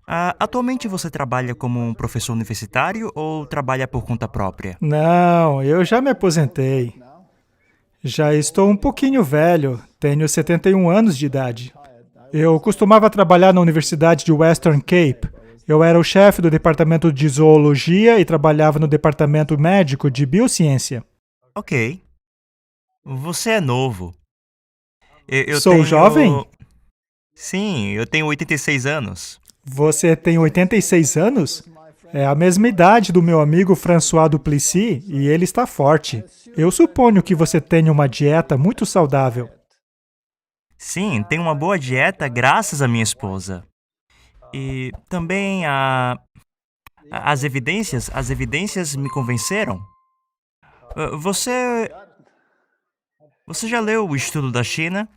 Atualmente você trabalha como um professor universitário ou trabalha por conta própria? Não, eu já me aposentei. Já estou um pouquinho velho, tenho 71 anos de idade. Eu costumava trabalhar na Universidade de Western Cape. Eu era o chefe do departamento de zoologia e trabalhava no departamento médico de biociência. Ok. Você é novo. Eu Sou jovem? tenho. Sim, eu tenho 86 anos. Você tem 86 anos? É a mesma idade do meu amigo François Duplessis e ele está forte. Eu suponho que você tenha uma dieta muito saudável. Sim, tenho uma boa dieta graças à minha esposa. E também as evidências me convenceram. Ah, Você já leu O Estudo da China?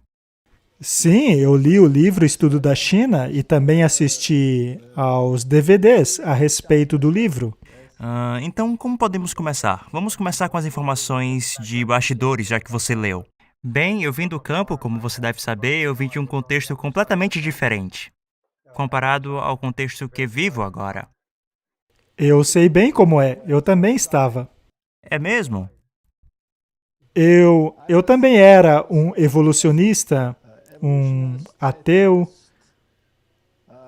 Sim, eu li o livro Estudo da China e também assisti aos DVDs a respeito do livro. Então, como podemos começar? Vamos começar com as informações de bastidores, já que você leu. Bem, eu vim do campo, como você deve saber, eu vim de um contexto completamente diferente, comparado ao contexto que vivo agora. Eu sei bem como é, eu também estava. É mesmo? Eu também era um evolucionista, um ateu.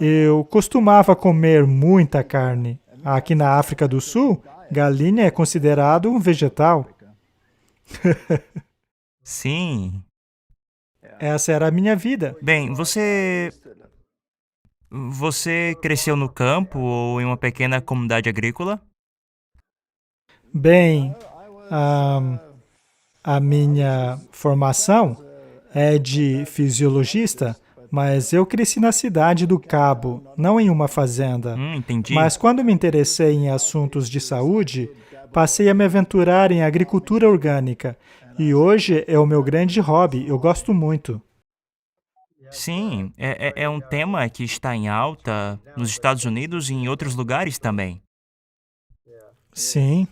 Eu costumava comer muita carne. Aqui na África do Sul, galinha é considerado um vegetal. Sim. Essa era a minha vida. Bem, você cresceu no campo ou em uma pequena comunidade agrícola? Bem, a, a minha formação é de fisiologista, mas eu cresci na cidade do Cabo, não em uma fazenda. Entendi. Mas quando me interessei em assuntos de saúde, passei a me aventurar em agricultura orgânica. E hoje é o meu grande hobby, eu gosto muito. Sim, é um tema que está em alta nos Estados Unidos e em outros lugares também. Sim.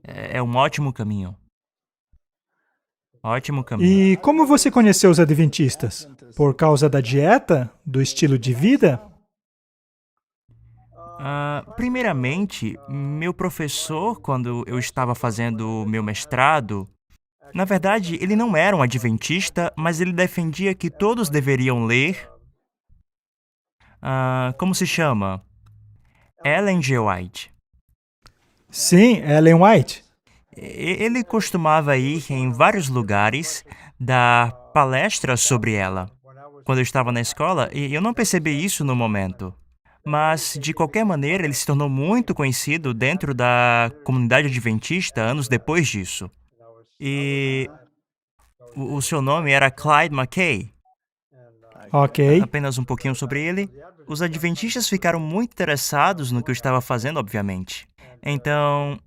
É um ótimo caminho. Ótimo caminho. E como você conheceu os adventistas? Por causa da dieta? Do estilo de vida? Primeiramente, meu professor, quando eu estava fazendo meu mestrado, na verdade, ele não era um adventista, mas ele defendia que todos deveriam ler. Como se chama? Ellen G. White. Sim, Ellen White. Ele costumava ir em vários lugares dar palestras sobre ela. Quando eu estava na escola, e eu não percebi isso no momento. Mas, de qualquer maneira, ele se tornou muito conhecido dentro da comunidade adventista anos depois disso. E o seu nome era Clyde McKay. Ok. Apenas um pouquinho sobre ele. Os adventistas ficaram muito interessados no que eu estava fazendo, obviamente. Então,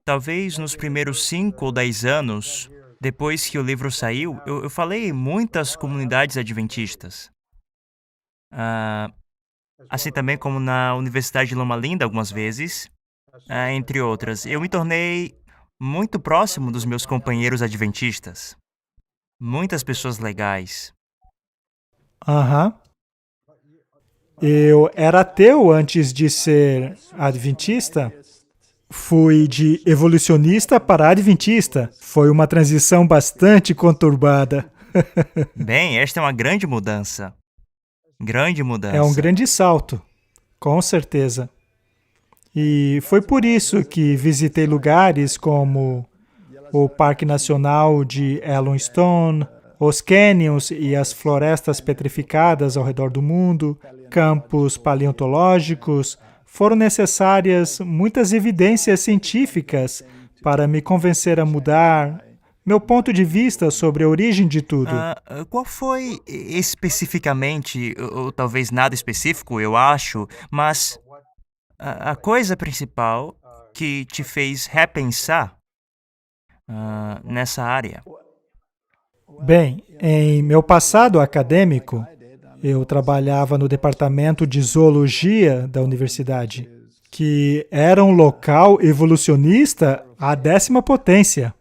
talvez nos primeiros 5 ou 10 anos, depois que o livro saiu, eu falei em muitas comunidades adventistas. Ah, assim também como na Universidade de Loma Linda algumas vezes, entre outras. Eu me tornei muito próximo dos meus companheiros adventistas. Muitas pessoas legais. Aham. Eu era ateu antes de ser adventista. Fui de evolucionista para adventista. Foi uma transição bastante conturbada. Bem, esta é uma grande mudança. Grande É um mudança. grande salto, com certeza. E foi por isso que visitei lugares como o Parque Nacional de Yellowstone, os canyons e as florestas petrificadas ao redor do mundo, campos paleontológicos. Foram necessárias muitas evidências científicas para me convencer a mudar meu ponto de vista sobre a origem de tudo. Qual foi especificamente, ou talvez nada específico, eu acho, mas a coisa principal que te fez repensar nessa área? Bem, em meu passado acadêmico, eu trabalhava no departamento de zoologia da universidade, que era um local evolucionista à 10ª potência.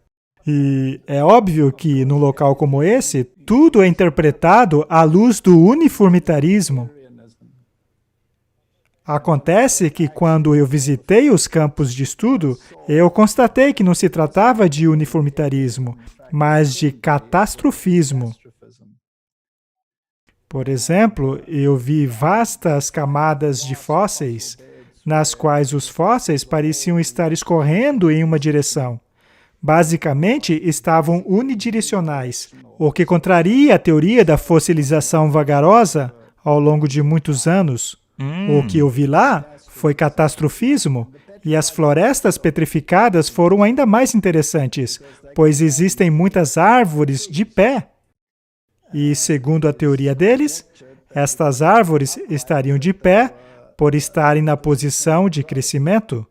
E é óbvio que num local como esse, tudo é interpretado à luz do uniformitarismo. Acontece que quando eu visitei os campos de estudo, eu constatei que não se tratava de uniformitarismo, mas de catastrofismo. Por exemplo, eu vi vastas camadas de fósseis, nas quais os fósseis pareciam estar escorrendo em uma direção. Basicamente, estavam unidirecionais, o que contraria a teoria da fossilização vagarosa ao longo de muitos anos. O que eu vi lá foi catastrofismo, e as florestas petrificadas foram ainda mais interessantes, pois existem muitas árvores de pé. E, segundo a teoria deles, estas árvores estariam de pé por estarem na posição de crescimento.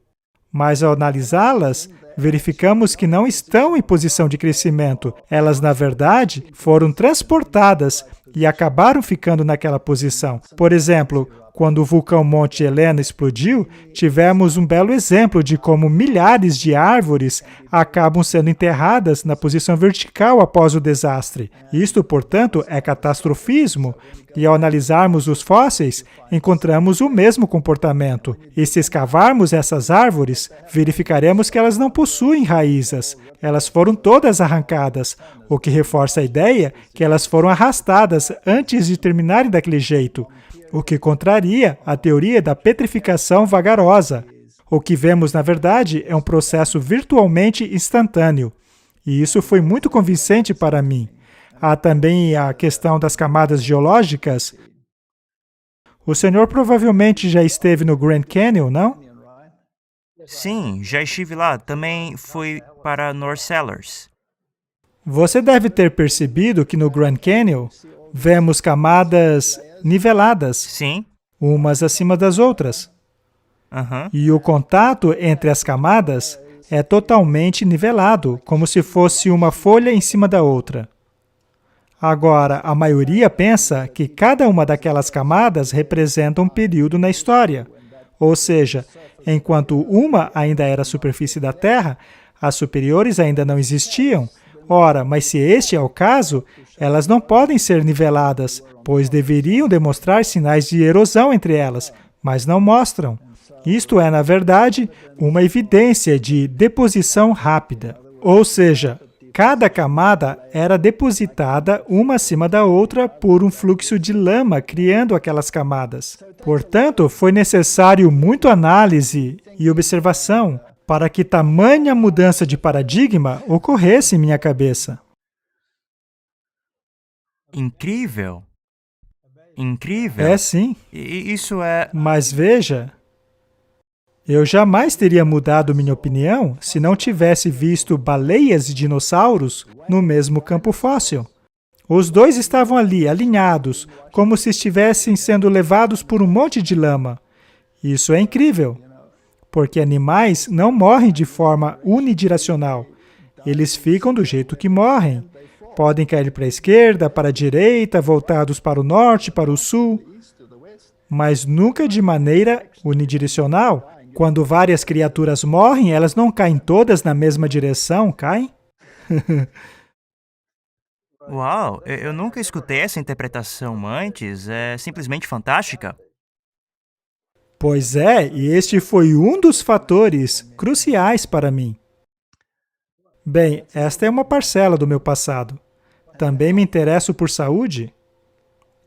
Mas, ao analisá-las, verificamos que não estão em posição de crescimento. Elas, na verdade, foram transportadas e acabaram ficando naquela posição. Por exemplo, quando o vulcão Monte Helena explodiu, tivemos um belo exemplo de como milhares de árvores acabam sendo enterradas na posição vertical após o desastre. Isto, portanto, é catastrofismo, e ao analisarmos os fósseis, encontramos o mesmo comportamento. E se escavarmos essas árvores, verificaremos que elas não possuem raízes. Elas foram todas arrancadas, o que reforça a ideia que elas foram arrastadas antes de terminarem daquele jeito, o que contraria a teoria da petrificação vagarosa. O que vemos, na verdade, é um processo virtualmente instantâneo. E isso foi muito convincente para mim. Há também a questão das camadas geológicas. O senhor provavelmente já esteve no Grand Canyon, não? Sim, já estive lá. Também fui para North Cellars. Você deve ter percebido que no Grand Canyon vemos camadas niveladas, Sim. umas acima das outras. E o contato entre as camadas é totalmente nivelado, como se fosse uma folha em cima da outra. Agora, a maioria pensa que cada uma daquelas camadas representa um período na história. Ou seja, enquanto uma ainda era a superfície da Terra, as superiores ainda não existiam. Ora, mas se este é o caso, elas não podem ser niveladas, pois deveriam demonstrar sinais de erosão entre elas, mas não mostram. Isto é, na verdade, uma evidência de deposição rápida. Ou seja, cada camada era depositada uma acima da outra por um fluxo de lama criando aquelas camadas. Portanto, foi necessário muito análise e observação para que tamanha mudança de paradigma ocorresse em minha cabeça. Incrível. Incrível. É sim, Isso é... mas veja, eu jamais teria mudado minha opinião se não tivesse visto baleias e dinossauros no mesmo campo fóssil. Os dois estavam ali, alinhados, como se estivessem sendo levados por um monte de lama. Isso é incrível, porque animais não morrem de forma unidirecional. Eles ficam do jeito que morrem. Podem cair para a esquerda, para a direita, voltados para o norte, para o sul, mas nunca de maneira unidirecional. Quando várias criaturas morrem, elas não caem todas na mesma direção, caem? Uau, eu nunca escutei essa interpretação antes. É simplesmente fantástica. Pois é, e este foi um dos fatores cruciais para mim. Bem, esta é uma parcela do meu passado. Também me interesso por saúde?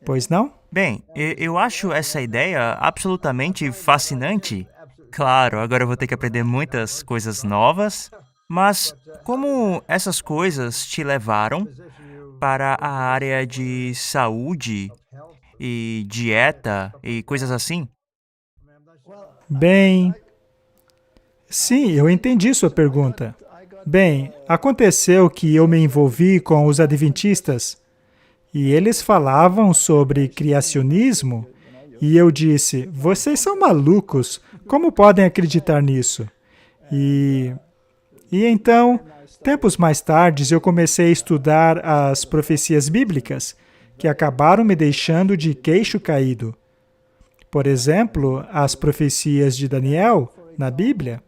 Pois não? Bem, eu acho essa ideia absolutamente fascinante. Claro, agora eu vou ter que aprender muitas coisas novas, mas como essas coisas te levaram para a área de saúde e dieta e coisas assim? Bem, sim, eu entendi sua pergunta. Bem, aconteceu que eu me envolvi com os adventistas e eles falavam sobre criacionismo e eu disse, vocês são malucos, como podem acreditar nisso? E então, tempos mais tarde, eu comecei a estudar as profecias bíblicas, que acabaram me deixando de queixo caído. Por exemplo, as profecias de Daniel, na Bíblia,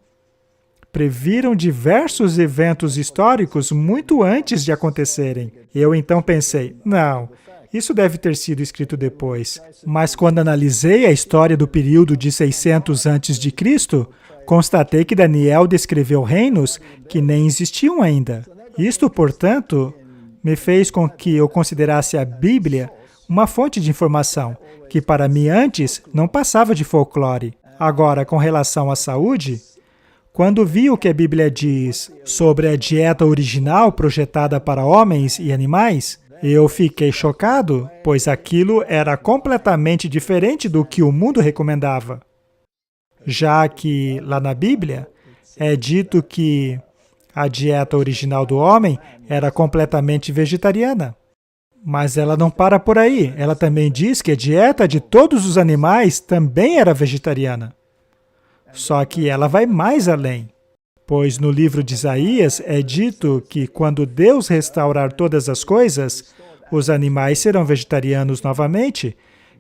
previram diversos eventos históricos muito antes de acontecerem. Eu então pensei, não, Isso deve ter sido escrito depois. Mas quando analisei a história do período de 600 a.C., constatei que Daniel descreveu reinos que nem existiam ainda. Isto, portanto, me fez com que eu considerasse a Bíblia uma fonte de informação, que para mim antes não passava de folclore. Agora, com relação à saúde, quando vi o que a Bíblia diz sobre a dieta original projetada para homens e animais, eu fiquei chocado, pois aquilo era completamente diferente do que o mundo recomendava. Já que, lá na Bíblia, é dito que a dieta original do homem era completamente vegetariana. Mas ela não para por aí. Ela também diz que a dieta de todos os animais também era vegetariana. Só que ela vai mais além. Pois no livro de Isaías é dito que quando Deus restaurar todas as coisas, os animais serão vegetarianos novamente.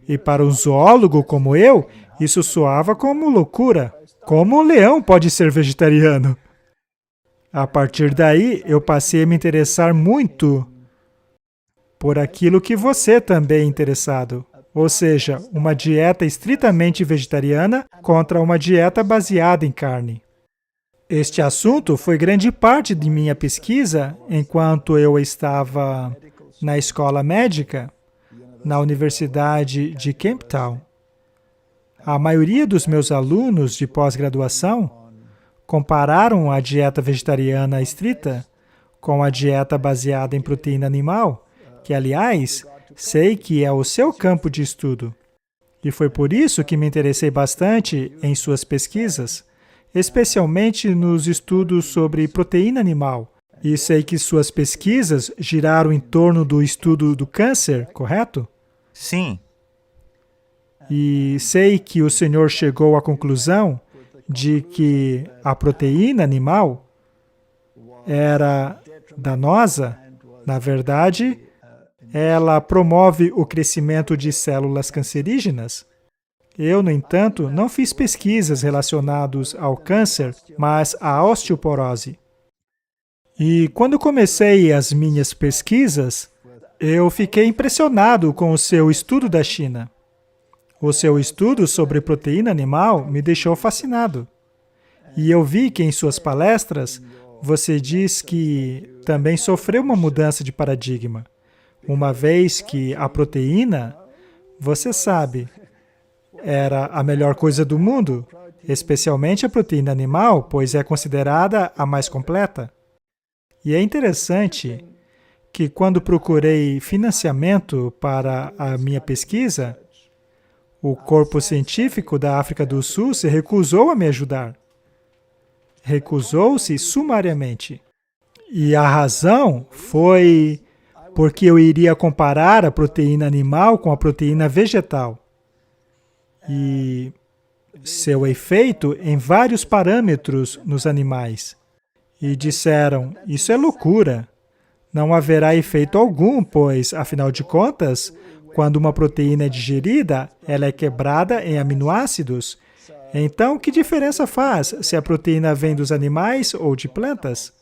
E para um zoólogo como eu, isso soava como loucura. Como um leão pode ser vegetariano? A partir daí, eu passei a me interessar muito por aquilo que você também é interessado. Ou seja, uma dieta estritamente vegetariana contra uma dieta baseada em carne. Este assunto foi grande parte de minha pesquisa enquanto eu estava na escola médica, na Universidade de Cape Town. A maioria dos meus alunos de pós-graduação compararam a dieta vegetariana estrita com a dieta baseada em proteína animal, que, aliás, sei que é o seu campo de estudo. E foi por isso que me interessei bastante em suas pesquisas, especialmente nos estudos sobre proteína animal. E sei que suas pesquisas giraram em torno do estudo do câncer, correto? Sim. E sei que o senhor chegou à conclusão de que a proteína animal era danosa. Na verdade, ela promove o crescimento de células cancerígenas. Eu, no entanto, não fiz pesquisas relacionadas ao câncer, mas à osteoporose. E quando comecei as minhas pesquisas, eu fiquei impressionado com o seu estudo da China. O seu estudo sobre proteína animal me deixou fascinado. E eu vi que em suas palestras, você diz que também sofreu uma mudança de paradigma, uma vez que a proteína, você sabe, era a melhor coisa do mundo, especialmente a proteína animal, pois é considerada a mais completa. E é interessante que quando procurei financiamento para a minha pesquisa, o corpo científico da África do Sul se recusou a me ajudar. Recusou-se sumariamente. E a razão foi porque eu iria comparar a proteína animal com a proteína vegetal. E seu efeito em vários parâmetros nos animais. E disseram, isso é loucura. Não haverá efeito algum, pois, afinal de contas, quando uma proteína é digerida, ela é quebrada em aminoácidos. Então, que diferença faz se a proteína vem dos animais ou de plantas?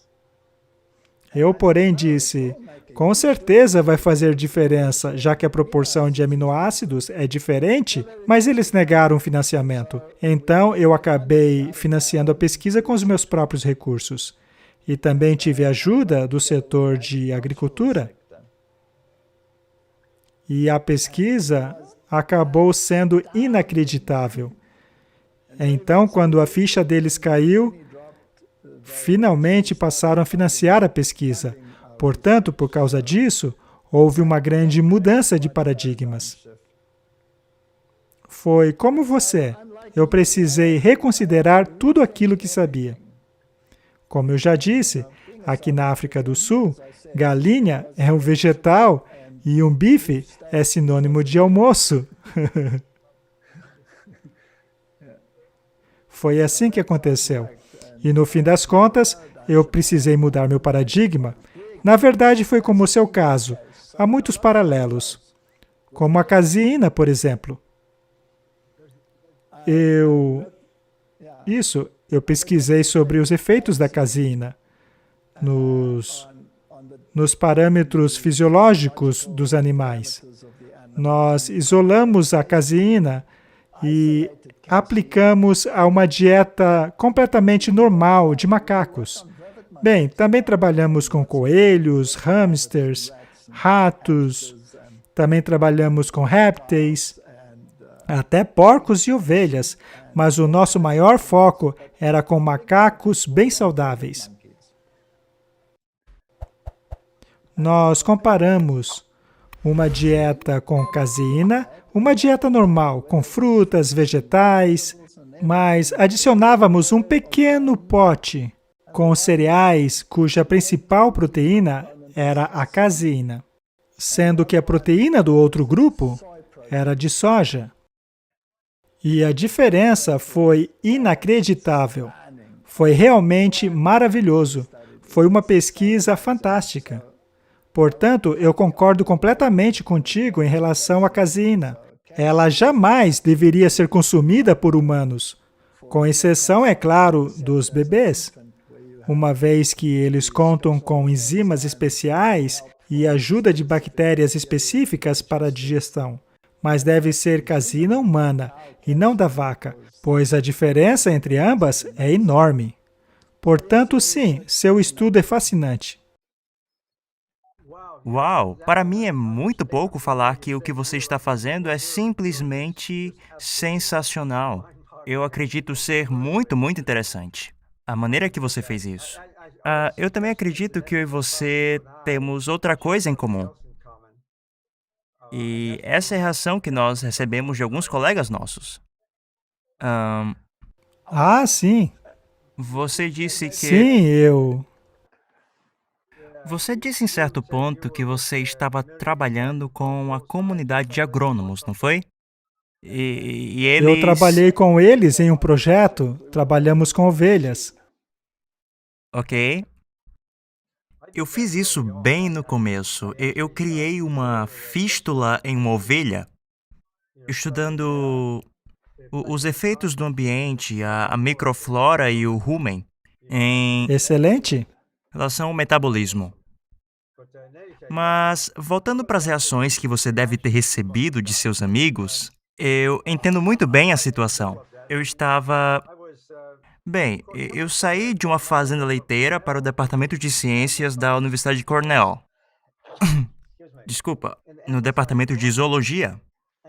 Eu, porém, disse, com certeza vai fazer diferença, já que a proporção de aminoácidos é diferente, mas eles negaram o financiamento. Então, eu acabei financiando a pesquisa com os meus próprios recursos. E também tive ajuda do setor de agricultura. E a pesquisa acabou sendo inacreditável. Então, quando a ficha deles caiu, finalmente passaram a financiar a pesquisa. Portanto, por causa disso, houve uma grande mudança de paradigmas. Foi como você. Eu precisei reconsiderar tudo aquilo que sabia. Como eu já disse, aqui na África do Sul, galinha é um vegetal e um bife é sinônimo de almoço. Foi assim que aconteceu. E no fim das contas, eu precisei mudar meu paradigma. Na verdade, foi como o seu caso. Há muitos paralelos. Como a caseína, por exemplo. Eu pesquisei sobre os efeitos da caseína nos nos parâmetros fisiológicos dos animais. Nós isolamos a caseína e aplicamos a uma dieta completamente normal de macacos. Bem, também trabalhamos com coelhos, hamsters, ratos, também trabalhamos com répteis, até porcos e ovelhas, mas o nosso maior foco era com macacos bem saudáveis. Nós comparamos uma dieta com caseína, uma dieta normal, com frutas, vegetais, mas adicionávamos um pequeno pote com cereais cuja principal proteína era a caseína, sendo que a proteína do outro grupo era de soja. E a diferença foi inacreditável. Foi realmente maravilhoso. Foi uma pesquisa fantástica. Portanto, eu concordo completamente contigo em relação à caseína. Ela jamais deveria ser consumida por humanos, com exceção, é claro, dos bebês, uma vez que eles contam com enzimas especiais e ajuda de bactérias específicas para a digestão. Mas deve ser caseína humana e não da vaca, pois a diferença entre ambas é enorme. Portanto, sim, seu estudo é fascinante. Uau! Para mim é muito pouco falar que o que você está fazendo é simplesmente sensacional. Eu acredito ser muito, muito interessante. A maneira que você fez isso. Eu também acredito que eu e você temos outra coisa em comum. E essa é a reação que nós recebemos de alguns colegas nossos. Ahn, Ah, sim. você disse que. Sim, eu... Você disse em certo ponto que você estava trabalhando com a comunidade de agrônomos, não foi? E Eu eles. trabalhei com eles em um projeto, trabalhamos com ovelhas. Ok. Eu fiz isso bem no começo. Eu criei uma fístula em uma ovelha, estudando os efeitos do ambiente, a microflora e o rumen em Excelente. relação ao metabolismo. Mas, voltando para as reações que você deve ter recebido de seus amigos, eu entendo muito bem a situação. Eu estava. Bem, eu saí de uma fazenda leiteira para o departamento de ciências da Universidade de Cornell. Desculpa, no departamento de zoologia.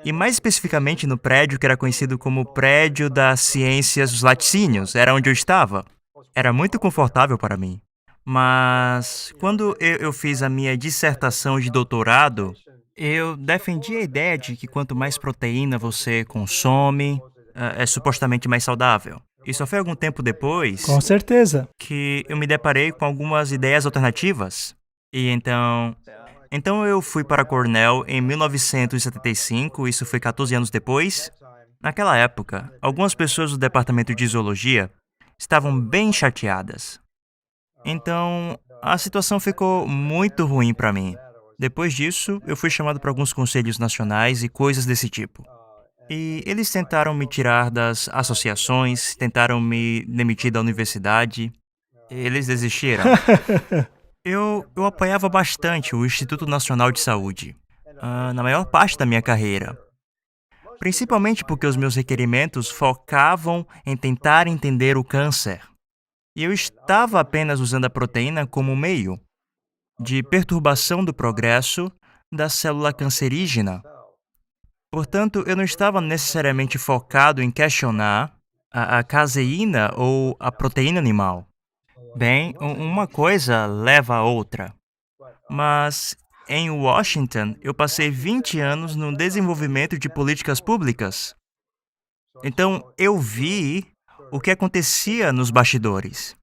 E mais especificamente no prédio que era conhecido como o Prédio das Ciências dos Laticínios, era onde eu estava. Era muito confortável para mim. Mas quando eu fiz a minha dissertação de doutorado, eu defendi a ideia de que quanto mais proteína você consome, é supostamente mais saudável. E só foi algum tempo depois Com certeza. que eu me deparei com algumas ideias alternativas. E então eu fui para Cornell em 1975, isso foi 14 anos depois. Naquela época, algumas pessoas do departamento de zoologia estavam bem chateadas. Então, a situação ficou muito ruim para mim. Depois disso, eu fui chamado para alguns conselhos nacionais e coisas desse tipo. E eles tentaram me tirar das associações, tentaram me demitir da universidade. Eles desistiram. Eu apoiava bastante o Instituto Nacional de Saúde, na maior parte da minha carreira. Principalmente porque os meus requerimentos focavam em tentar entender o câncer. E eu estava apenas usando a proteína como meio de perturbação do progresso da célula cancerígena. Portanto, eu não estava necessariamente focado em questionar a caseína ou a proteína animal. Bem, uma coisa leva a outra. Mas em Washington, eu passei 20 anos no desenvolvimento de políticas públicas. Então, eu vi o que acontecia nos bastidores.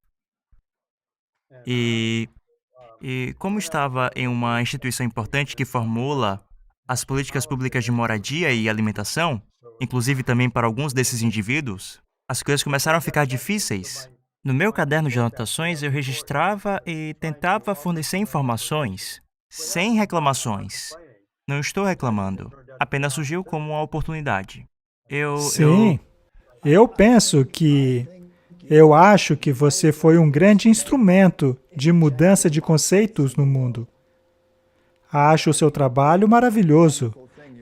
E como estava em uma instituição importante que formula as políticas públicas de moradia e alimentação, inclusive também para alguns desses indivíduos, as coisas começaram a ficar difíceis. No meu caderno de anotações, eu registrava e tentava fornecer informações, sem reclamações. Não estou reclamando, apenas surgiu como uma oportunidade. Eu Sim. Eu penso que Eu acho que você foi um grande instrumento de mudança de conceitos no mundo. Acho o seu trabalho maravilhoso.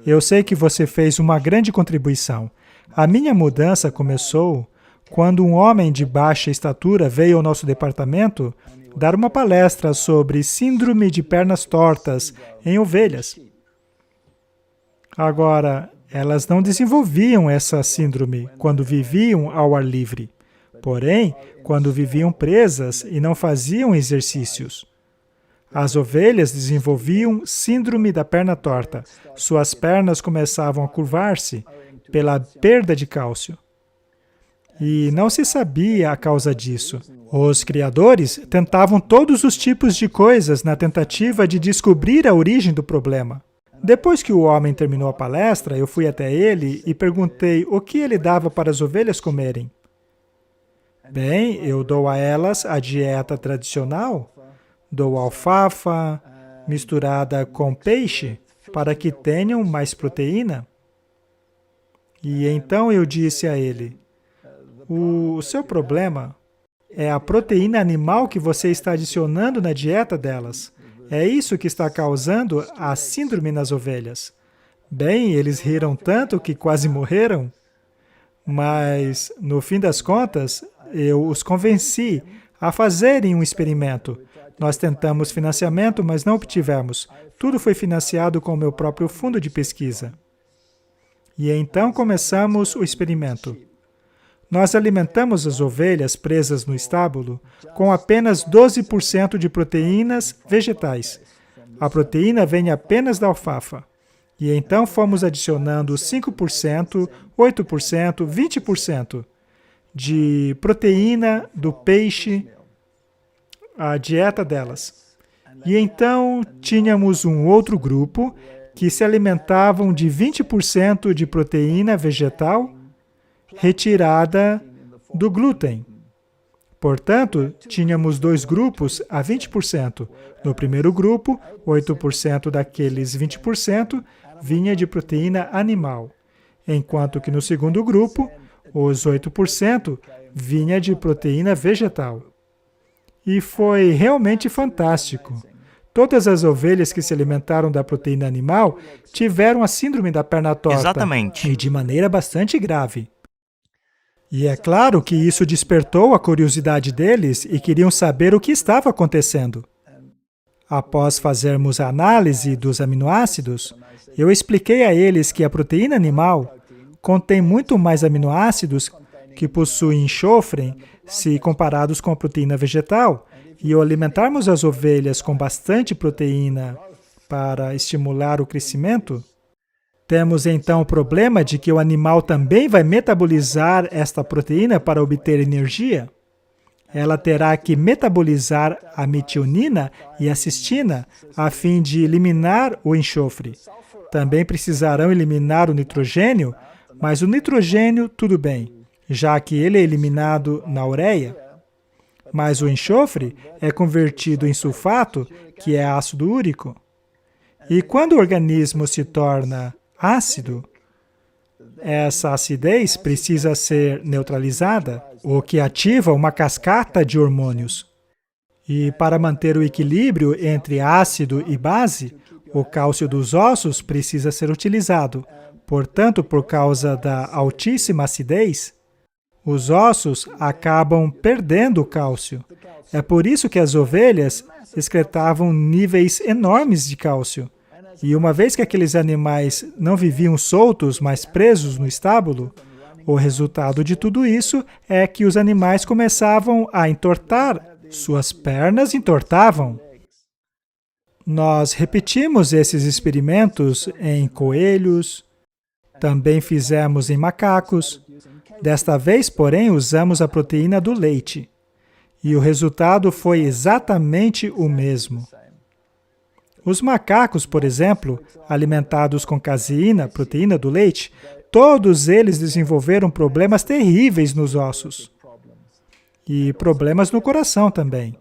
Eu sei que você fez uma grande contribuição. A minha mudança começou quando um homem de baixa estatura veio ao nosso departamento dar uma palestra sobre síndrome de pernas tortas em ovelhas. Agora, elas não desenvolviam essa síndrome quando viviam ao ar livre, porém, quando viviam presas e não faziam exercícios. As ovelhas desenvolviam síndrome da perna torta. Suas pernas começavam a curvar-se pela perda de cálcio. E não se sabia a causa disso. Os criadores tentavam todos os tipos de coisas na tentativa de descobrir a origem do problema. Depois que o homem terminou a palestra, eu fui até ele e perguntei o que ele dava para as ovelhas comerem. Bem, eu dou a elas a dieta tradicional, dou alfafa misturada com peixe para que tenham mais proteína. E então eu disse a ele, o seu problema é a proteína animal que você está adicionando na dieta delas. É isso que está causando a síndrome nas ovelhas. Bem, eles riram tanto que quase morreram, mas, no fim das contas, eu os convenci a fazerem um experimento. Nós tentamos financiamento, mas não obtivemos. Tudo foi financiado com o meu próprio fundo de pesquisa. E então começamos o experimento. Nós alimentamos as ovelhas presas no estábulo com apenas 12% de proteínas vegetais. A proteína vem apenas da alfafa. E então fomos adicionando 5%, 8%, 20% de proteína do peixe à dieta delas. E então tínhamos um outro grupo que se alimentavam de 20% de proteína vegetal retirada do glúten. Portanto, tínhamos dois grupos a 20%. No primeiro grupo, 8% daqueles 20% vinha de proteína animal, enquanto que no segundo grupo, os 8% vinha de proteína vegetal. E foi realmente fantástico. Todas as ovelhas que se alimentaram da proteína animal tiveram a síndrome da perna torta. Exatamente. E de maneira bastante grave. E é claro que isso despertou a curiosidade deles e queriam saber o que estava acontecendo. Após fazermos a análise dos aminoácidos, eu expliquei a eles que a proteína animal contém muito mais aminoácidos que possuem enxofre se comparados com a proteína vegetal, e ao alimentarmos as ovelhas com bastante proteína para estimular o crescimento, temos então o problema de que o animal também vai metabolizar esta proteína para obter energia. Ela terá que metabolizar a metionina e a cistina a fim de eliminar o enxofre. Também precisarão eliminar o nitrogênio, mas o nitrogênio tudo bem, já que ele é eliminado na ureia. Mas o enxofre é convertido em sulfato, que é ácido úrico. E quando o organismo se torna ácido, essa acidez precisa ser neutralizada, o que ativa uma cascata de hormônios. E para manter o equilíbrio entre ácido e base, o cálcio dos ossos precisa ser utilizado. Portanto, por causa da altíssima acidez, os ossos acabam perdendo o cálcio. É por isso que as ovelhas excretavam níveis enormes de cálcio. E uma vez que aqueles animais não viviam soltos, mas presos no estábulo, o resultado de tudo isso é que os animais começavam a entortar, suas pernas entortavam. Nós repetimos esses experimentos em coelhos, também fizemos em macacos. Desta vez, porém, usamos a proteína do leite. E o resultado foi exatamente o mesmo. Os macacos, por exemplo, alimentados com caseína, proteína do leite, todos eles desenvolveram problemas terríveis nos ossos. E problemas no coração também.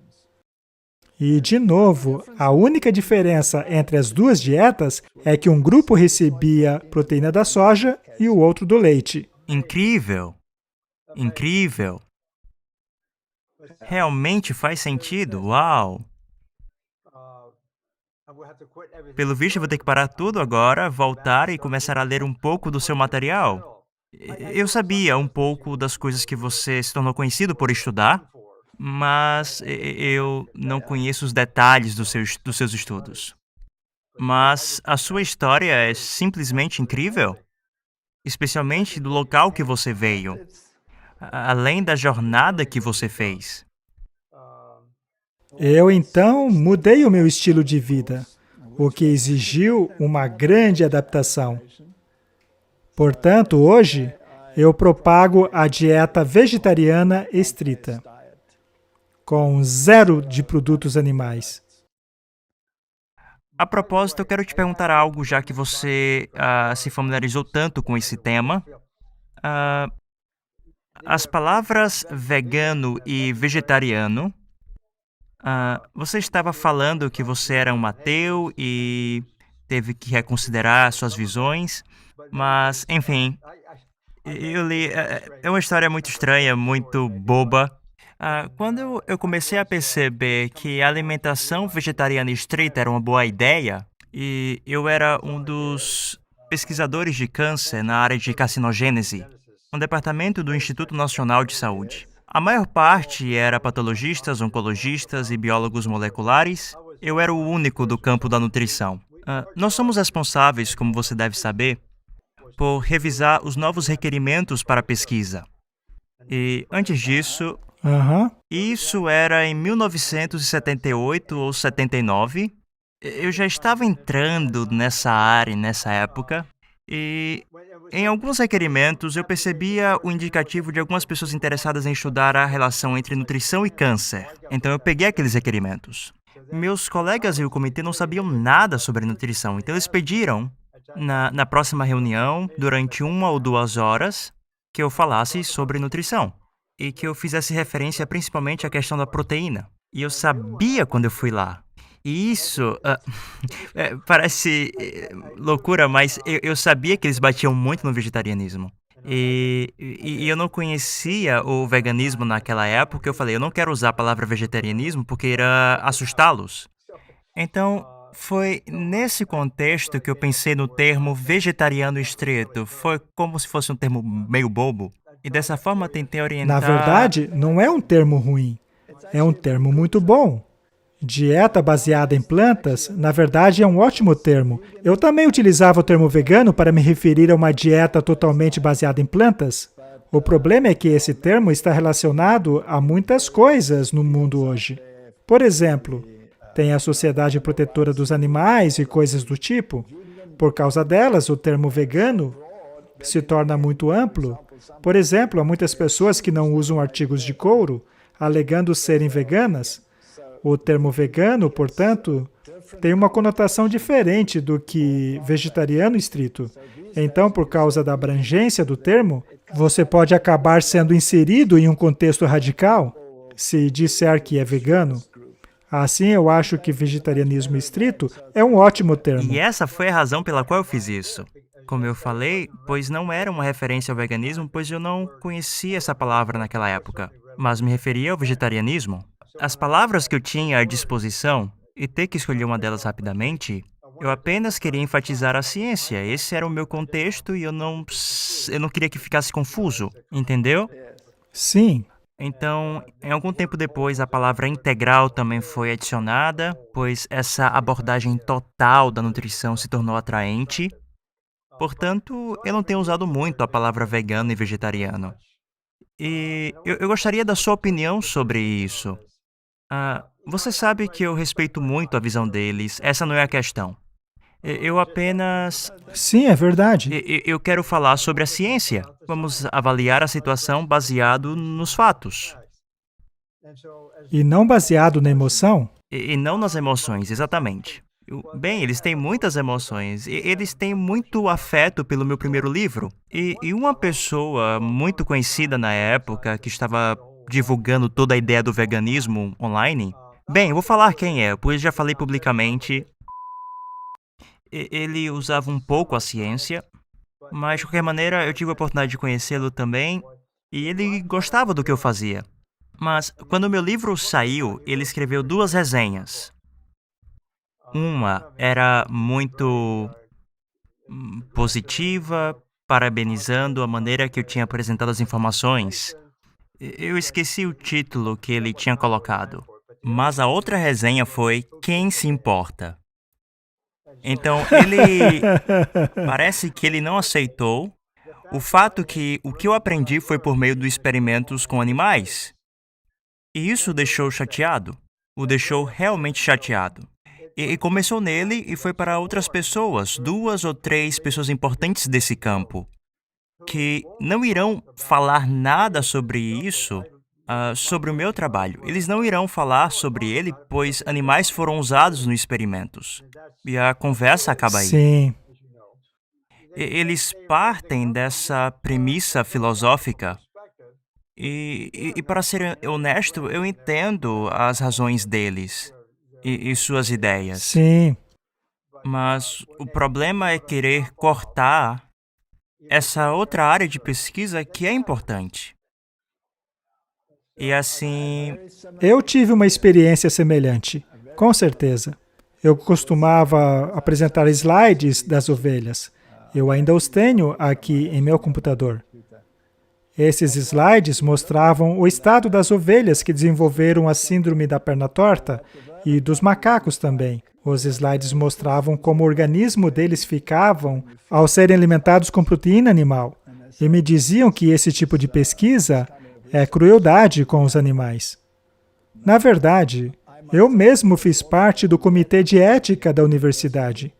E, de novo, a única diferença entre as duas dietas é que um grupo recebia proteína da soja e o outro do leite. Incrível! Incrível! Realmente faz sentido? Uau! Pelo visto, eu vou ter que parar tudo agora, voltar e começar a ler um pouco do seu material. Eu sabia um pouco das coisas que você se tornou conhecido por estudar, mas eu não conheço os detalhes dos seus estudos. Mas a sua história é simplesmente incrível, especialmente do local que você veio, além da jornada que você fez. Eu então mudei o meu estilo de vida, o que exigiu uma grande adaptação. Portanto, hoje, eu propago a dieta vegetariana estrita, com zero de produtos animais. A propósito, eu quero te perguntar algo, já que você se familiarizou tanto com esse tema. Ah, as palavras vegano e vegetariano, você estava falando que você era um ateu e teve que reconsiderar suas visões, mas, enfim, eu li. É uma história muito estranha, muito boba. Quando eu comecei a perceber que a alimentação vegetariana estrita era uma boa ideia, e eu era um dos pesquisadores de câncer na área de carcinogênese, no departamento do Instituto Nacional de Saúde. A maior parte era patologistas, oncologistas e biólogos moleculares. Eu era o único do campo da nutrição. Nós somos responsáveis, como você deve saber, por revisar os novos requerimentos para a pesquisa. E antes disso, Aham. isso era em 1978 ou 79. Eu já estava entrando nessa área nessa época e em alguns requerimentos eu percebia o indicativo de algumas pessoas interessadas em estudar a relação entre nutrição e câncer. Então eu peguei aqueles requerimentos. Meus colegas e o comitê não sabiam nada sobre nutrição, então eles pediram, na próxima reunião, durante 1 ou 2 horas, que eu falasse sobre nutrição e que eu fizesse referência principalmente à questão da proteína. E eu sabia quando eu fui lá. E isso parece loucura, mas eu sabia que eles batiam muito no vegetarianismo. E eu não conhecia o veganismo naquela época. Eu falei, eu não quero usar a palavra vegetarianismo porque irá assustá-los. Então, foi nesse contexto que eu pensei no termo vegetariano estrito. Foi como se fosse um termo meio bobo. E dessa forma tentei Na orientar. verdade, não é um termo ruim, é um termo muito bom. Dieta baseada em plantas, na verdade, é um ótimo termo. Eu também utilizava o termo vegano para me referir a uma dieta totalmente baseada em plantas. O problema é que esse termo está relacionado a muitas coisas no mundo hoje. Por exemplo, tem a Sociedade Protetora dos Animais e coisas do tipo. Por causa delas, o termo vegano se torna muito amplo. Por exemplo, há muitas pessoas que não usam artigos de couro, alegando serem veganas. O termo vegano, portanto, tem uma conotação diferente do que vegetariano estrito. Então, por causa da abrangência do termo, você pode acabar sendo inserido em um contexto radical se disser que é vegano. Assim, eu acho que vegetarianismo estrito é um ótimo E termo. essa foi a razão pela qual eu fiz isso. Como eu falei, pois não era uma referência ao veganismo, pois eu não conhecia essa palavra naquela época, mas me referia ao vegetarianismo. As palavras que eu tinha à disposição, e ter que escolher uma delas rapidamente, eu apenas queria enfatizar a ciência. Esse era o meu contexto e eu não queria que ficasse confuso, entendeu? Sim, Então, em algum tempo depois, a palavra integral também foi adicionada, pois essa abordagem total da nutrição se tornou atraente. Portanto, eu não tenho usado muito a palavra vegano e vegetariano. E eu gostaria da sua opinião sobre isso. Você sabe que eu respeito muito a visão deles, essa não é a questão. Eu apenas. sim, é verdade. Eu quero falar sobre a ciência. Vamos avaliar a situação baseado nos fatos. E não baseado na emoção? E não nas emoções, exatamente. Bem, eles têm muitas emoções. Eles têm muito afeto pelo meu primeiro livro. E uma pessoa muito conhecida na época, que estava divulgando toda a ideia do veganismo online. Bem, eu vou falar quem é, pois já falei publicamente. Ele usava um pouco a ciência, mas de qualquer maneira eu tive a oportunidade de conhecê-lo também. E ele gostava do que eu fazia. Mas, quando o meu livro saiu, ele escreveu 2 resenhas. Uma era muito positiva, parabenizando a maneira que eu tinha apresentado as informações. Eu esqueci o título que ele tinha colocado. Mas a outra resenha foi Quem se importa? Então, ele parece que ele não aceitou o fato que o que eu aprendi foi por meio dos experimentos com animais. E isso o deixou chateado. O deixou realmente chateado. E começou nele e foi para outras pessoas, 2 ou 3 pessoas importantes desse campo, que não irão falar nada sobre isso, sobre o meu trabalho. Eles não irão falar sobre ele, pois animais foram usados nos experimentos. E a conversa acaba aí. Sim, Eles partem dessa premissa filosófica. E para ser honesto, eu entendo as razões deles e suas ideias. sim. Mas o problema é querer cortar essa outra área de pesquisa que é importante. E assim, Eu tive uma experiência semelhante, com certeza. Eu costumava apresentar slides das ovelhas. Eu ainda os tenho aqui em meu computador. Esses slides mostravam o estado das ovelhas que desenvolveram a síndrome da perna torta e dos macacos também. Os slides mostravam como o organismo deles ficavam ao serem alimentados com proteína animal. E me diziam que esse tipo de pesquisa é crueldade com os animais. Na verdade, eu mesmo fiz parte do comitê de ética da universidade.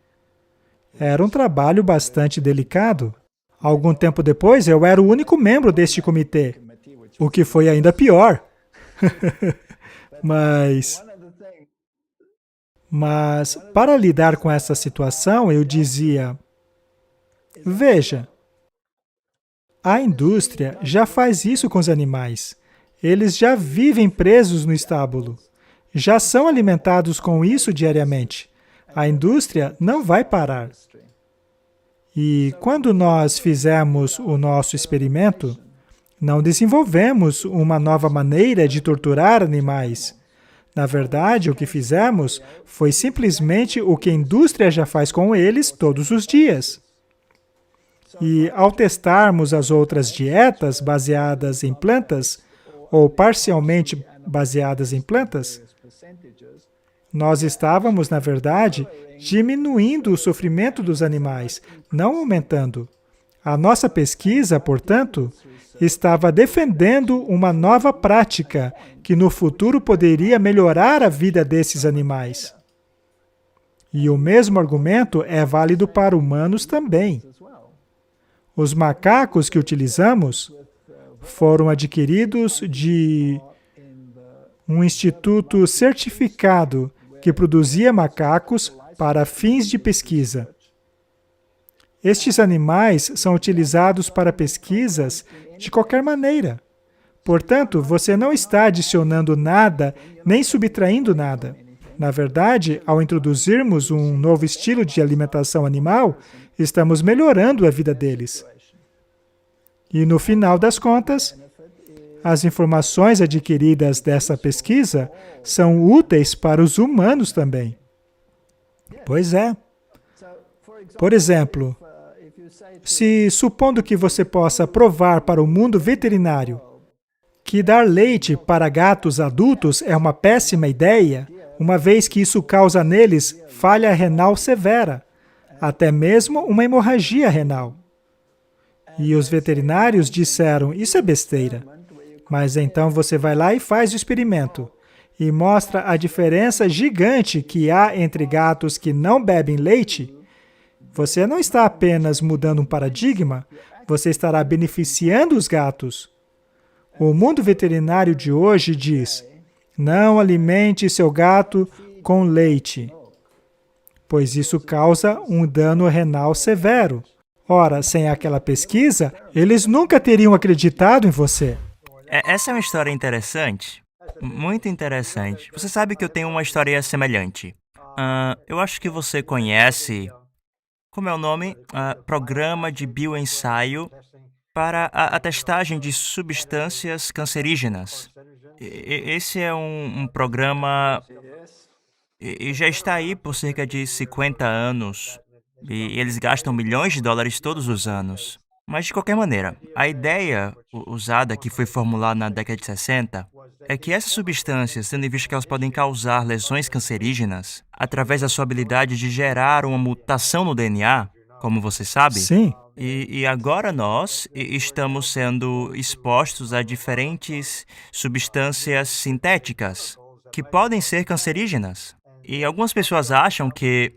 Era um trabalho bastante delicado. Algum tempo depois, eu era o único membro deste comitê, o que foi ainda pior. Mas, para lidar com essa situação, eu dizia, veja, a indústria já faz isso com os animais. Eles já vivem presos no estábulo. Já são alimentados com isso diariamente. A indústria não vai parar. E quando nós fizemos o nosso experimento, não desenvolvemos uma nova maneira de torturar animais. Na verdade, o que fizemos foi simplesmente o que a indústria já faz com eles todos os dias. E ao testarmos as outras dietas baseadas em plantas, ou parcialmente baseadas em plantas, nós estávamos, na verdade, diminuindo o sofrimento dos animais, não aumentando. A nossa pesquisa, portanto, estava defendendo uma nova prática que no futuro poderia melhorar a vida desses animais. E o mesmo argumento é válido para humanos também. Os macacos que utilizamos foram adquiridos de um instituto certificado que produzia macacos para fins de pesquisa. Estes animais são utilizados para pesquisas de qualquer maneira. Portanto, você não está adicionando nada, nem subtraindo nada. Na verdade, ao introduzirmos um novo estilo de alimentação animal, estamos melhorando a vida deles. E no final das contas, as informações adquiridas dessa pesquisa são úteis para os humanos também. Pois é. Por exemplo, se supondo que você possa provar para o mundo veterinário que dar leite para gatos adultos é uma péssima ideia, uma vez que isso causa neles falha renal severa, até mesmo uma hemorragia renal. E os veterinários disseram, isso é besteira. Mas então você vai lá e faz o experimento e mostra a diferença gigante que há entre gatos que não bebem leite. Você não está apenas mudando um paradigma, você estará beneficiando os gatos. O mundo veterinário de hoje diz, não alimente seu gato com leite, pois isso causa um dano renal severo. Ora, sem aquela pesquisa, eles nunca teriam acreditado em você. Essa é uma história interessante, muito interessante. Você sabe que eu tenho uma história semelhante. Eu acho que você conhece, como é o nome? Programa de bioensaio para a testagem de substâncias cancerígenas. Esse é um programa e já está aí por cerca de 50 anos. E eles gastam milhões de dólares todos os anos. Mas, de qualquer maneira, a ideia usada que foi formulada na década de 60 é que essas substâncias, tendo em vista que elas podem causar lesões cancerígenas, através da sua habilidade de gerar uma mutação no DNA, como você sabe, Sim, e agora nós estamos sendo expostos a diferentes substâncias sintéticas que podem ser cancerígenas. E algumas pessoas acham que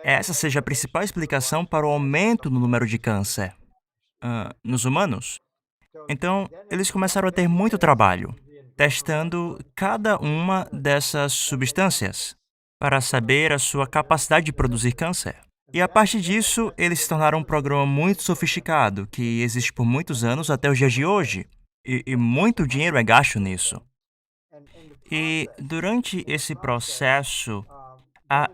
essa seja a principal explicação para o aumento no número de câncer nos humanos. Então, eles começaram a ter muito trabalho testando cada uma dessas substâncias para saber a sua capacidade de produzir câncer. E a partir disso, eles se tornaram um programa muito sofisticado, que existe por muitos anos até os dias de hoje. E muito dinheiro é gasto nisso. E durante esse processo,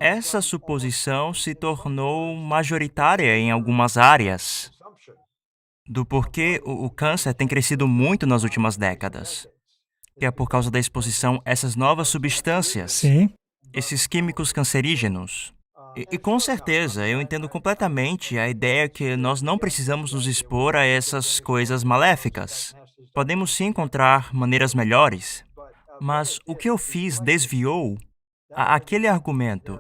essa suposição se tornou majoritária em algumas áreas, do porquê o câncer tem crescido muito nas últimas décadas, que é por causa da exposição a essas novas substâncias, sim. esses químicos cancerígenos. E com certeza, eu entendo completamente a ideia que nós não precisamos nos expor a essas coisas maléficas. Podemos sim encontrar maneiras melhores, mas o que eu fiz desviou aquele argumento,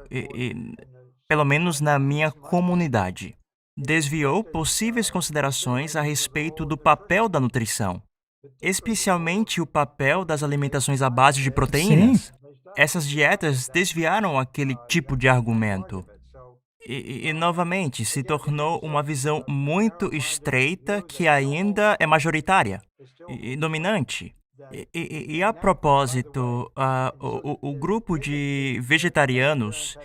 pelo menos na minha comunidade. Desviou possíveis considerações a respeito do papel da nutrição, especialmente o papel das alimentações à base de proteínas. Essas dietas desviaram aquele tipo de argumento. E novamente, se tornou uma visão muito estreita que ainda é majoritária e dominante. E a propósito, o grupo de vegetarianos,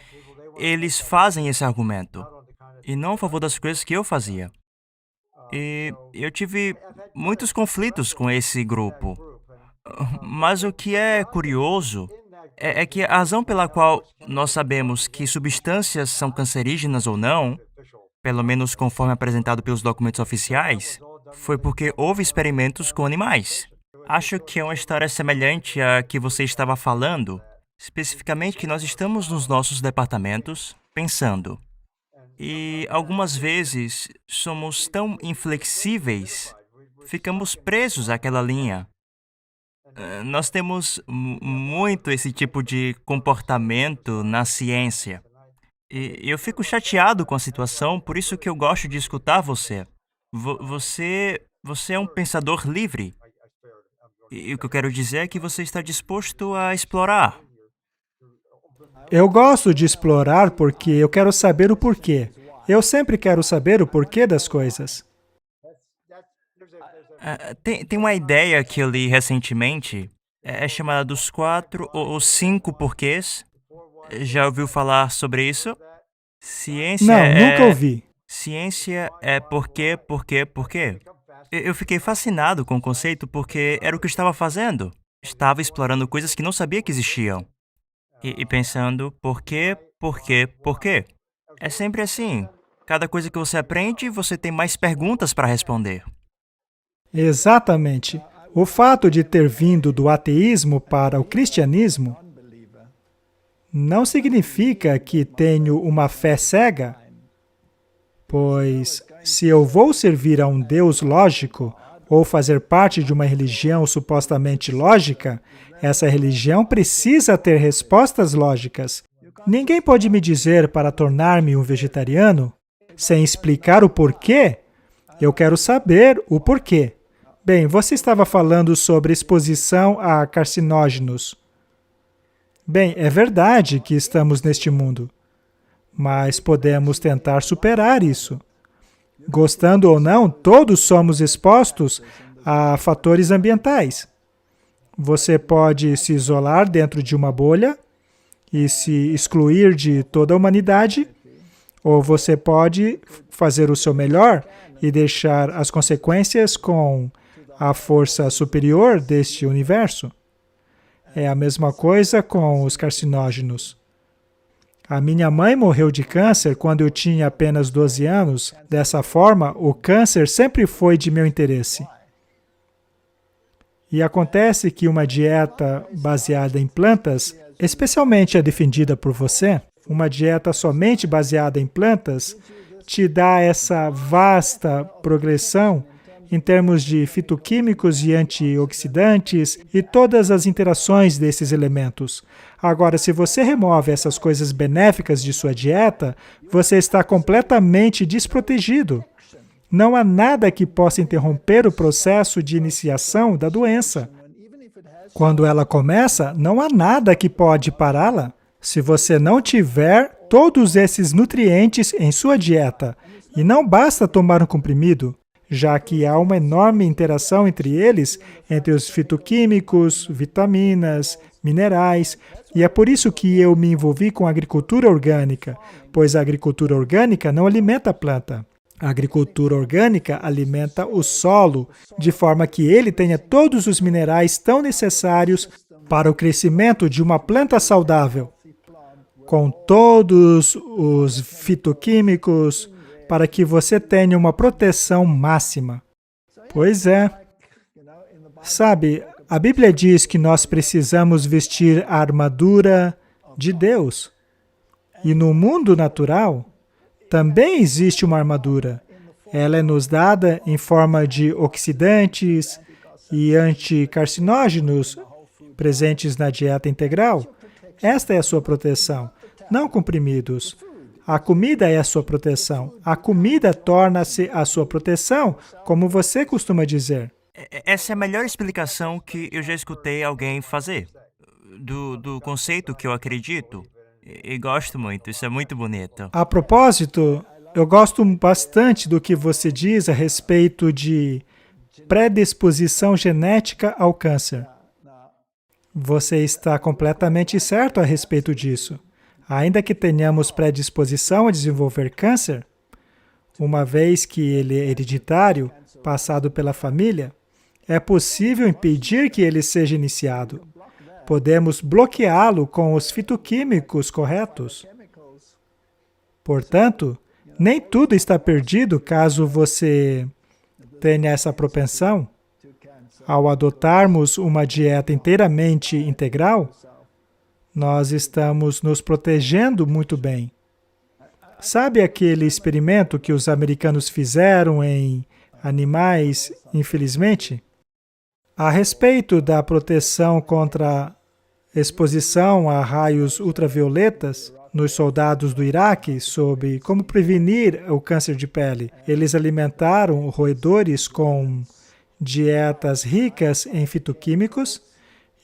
eles fazem esse argumento, e não a favor das coisas que eu fazia. E eu tive muitos conflitos com esse grupo. Mas o que é curioso é que a razão pela qual nós sabemos que substâncias são cancerígenas ou não, pelo menos conforme apresentado pelos documentos oficiais, foi porque houve experimentos com animais. Acho que é uma história semelhante à que você estava falando, especificamente que nós estamos nos nossos departamentos pensando. E algumas vezes somos tão inflexíveis, ficamos presos àquela linha. Nós temos muito esse tipo de comportamento na ciência. E eu fico chateado com a situação, por isso que eu gosto de escutar você. Você é um pensador livre. E o que eu quero dizer é que você está disposto a explorar. Eu gosto de explorar porque eu quero saber o porquê. Eu sempre quero saber o porquê das coisas. Tem uma ideia que eu li recentemente, é chamada dos 4 ou 5 porquês. Já ouviu falar sobre isso? Não, nunca ouvi. Ciência é porquê, porquê, porquê. Eu fiquei fascinado com o conceito porque era o que eu estava fazendo. Estava explorando coisas que não sabia que existiam. E pensando, por quê, por quê, por quê? É sempre assim. Cada coisa que você aprende, você tem mais perguntas para responder. Exatamente. O fato de ter vindo do ateísmo para o cristianismo não significa que tenho uma fé cega, pois se eu vou servir a um Deus lógico ou fazer parte de uma religião supostamente lógica, essa religião precisa ter respostas lógicas. Ninguém pode me dizer para tornar-me um vegetariano sem explicar o porquê. Eu quero saber o porquê. Bem, você estava falando sobre exposição a carcinógenos. Bem, é verdade que estamos neste mundo, mas podemos tentar superar isso. Gostando ou não, todos somos expostos a fatores ambientais. Você pode se isolar dentro de uma bolha e se excluir de toda a humanidade, ou você pode fazer o seu melhor e deixar as consequências com a força superior deste universo. É a mesma coisa com os carcinógenos. A minha mãe morreu de câncer quando eu tinha apenas 12 anos. Dessa forma, o câncer sempre foi de meu interesse. E acontece que uma dieta baseada em plantas, especialmente a defendida por você, uma dieta somente baseada em plantas, te dá essa vasta progressão em termos de fitoquímicos e antioxidantes e todas as interações desses elementos. Agora, se você remove essas coisas benéficas de sua dieta, você está completamente desprotegido. Não há nada que possa interromper o processo de iniciação da doença. Quando ela começa, não há nada que pode pará-la. Se você não tiver todos esses nutrientes em sua dieta, e não basta tomar um comprimido, já que há uma enorme interação entre eles, entre os fitoquímicos, vitaminas, minerais, e é por isso que eu me envolvi com a agricultura orgânica, pois a agricultura orgânica não alimenta a planta. A agricultura orgânica alimenta o solo, de forma que ele tenha todos os minerais tão necessários para o crescimento de uma planta saudável, com todos os fitoquímicos, para que você tenha uma proteção máxima. Pois é. Sabe, a Bíblia diz que nós precisamos vestir a armadura de Deus. E no mundo natural, também existe uma armadura. Ela é nos dada em forma de oxidantes e anticarcinógenos presentes na dieta integral. Esta é a sua proteção, não comprimidos. A comida é a sua proteção. A comida torna-se a sua proteção, como você costuma dizer. Essa é a melhor explicação que eu já escutei alguém fazer, do conceito que eu acredito. E gosto muito, isso é muito bonito. A propósito, eu gosto bastante do que você diz a respeito de predisposição genética ao câncer. Você está completamente certo a respeito disso. Ainda que tenhamos predisposição a desenvolver câncer, uma vez que ele é hereditário, passado pela família, é possível impedir que ele seja iniciado. Podemos bloqueá-lo com os fitoquímicos corretos. Portanto, nem tudo está perdido caso você tenha essa propensão. Ao adotarmos uma dieta inteiramente integral, nós estamos nos protegendo muito bem. Sabe aquele experimento que os americanos fizeram em animais, infelizmente? A respeito da proteção contra exposição a raios ultravioletas nos soldados do Iraque sobre como prevenir o câncer de pele. Eles alimentaram roedores com dietas ricas em fitoquímicos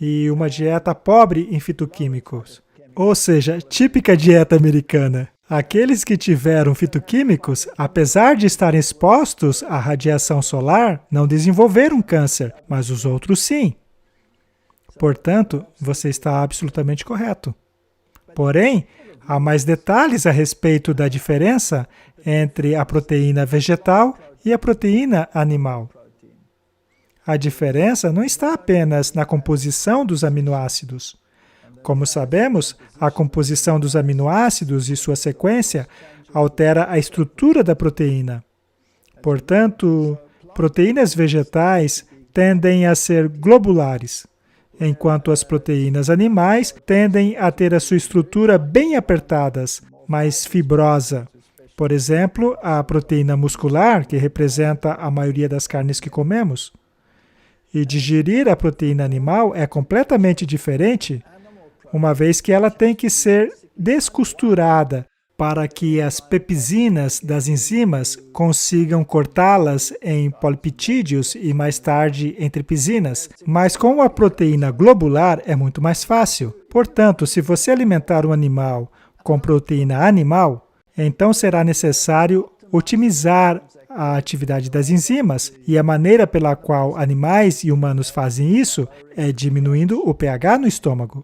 e uma dieta pobre em fitoquímicos. Ou seja, típica dieta americana. Aqueles que tiveram fitoquímicos, apesar de estarem expostos à radiação solar, não desenvolveram câncer, mas os outros sim. Portanto, você está absolutamente correto. Porém, há mais detalhes a respeito da diferença entre a proteína vegetal e a proteína animal. A diferença não está apenas na composição dos aminoácidos. Como sabemos, a composição dos aminoácidos e sua sequência altera a estrutura da proteína. Portanto, proteínas vegetais tendem a ser globulares, enquanto as proteínas animais tendem a ter a sua estrutura bem apertadas, mais fibrosa. Por exemplo, a proteína muscular, que representa a maioria das carnes que comemos. E digerir a proteína animal é completamente diferente, uma vez que ela tem que ser descosturada para que as pepsinas das enzimas consigam cortá-las em polipeptídeos e mais tarde em tripsinas. Mas com a proteína globular é muito mais fácil. Portanto, se você alimentar um animal com proteína animal, então será necessário otimizar a atividade das enzimas, e a maneira pela qual animais e humanos fazem isso é diminuindo o pH no estômago.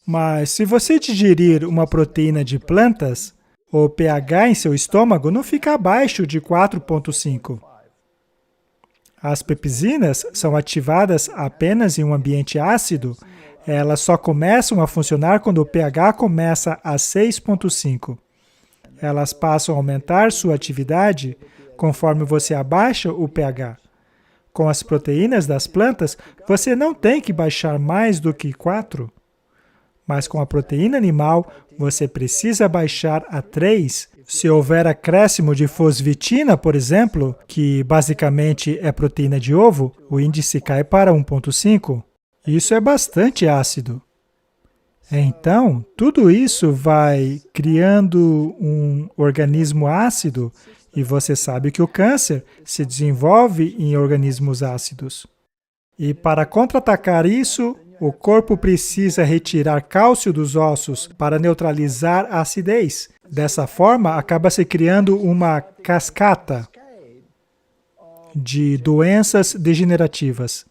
Mas se você digerir uma proteína de plantas, o pH em seu estômago não fica abaixo de 4,5. As pepsinas são ativadas apenas em um ambiente ácido. Elas só começam a funcionar quando o pH começa a 6,5. Elas passam a aumentar sua atividade conforme você abaixa o pH. Com as proteínas das plantas, você não tem que baixar mais do que 4. Mas com a proteína animal, você precisa baixar a 3. Se houver acréscimo de fosvitina, por exemplo, que basicamente é proteína de ovo, o índice cai para 1,5. Isso é bastante ácido. Então, tudo isso vai criando um organismo ácido e você sabe que o câncer se desenvolve em organismos ácidos. E para contra-atacar isso, o corpo precisa retirar cálcio dos ossos para neutralizar a acidez. Dessa forma, acaba se criando uma cascata de doenças degenerativas.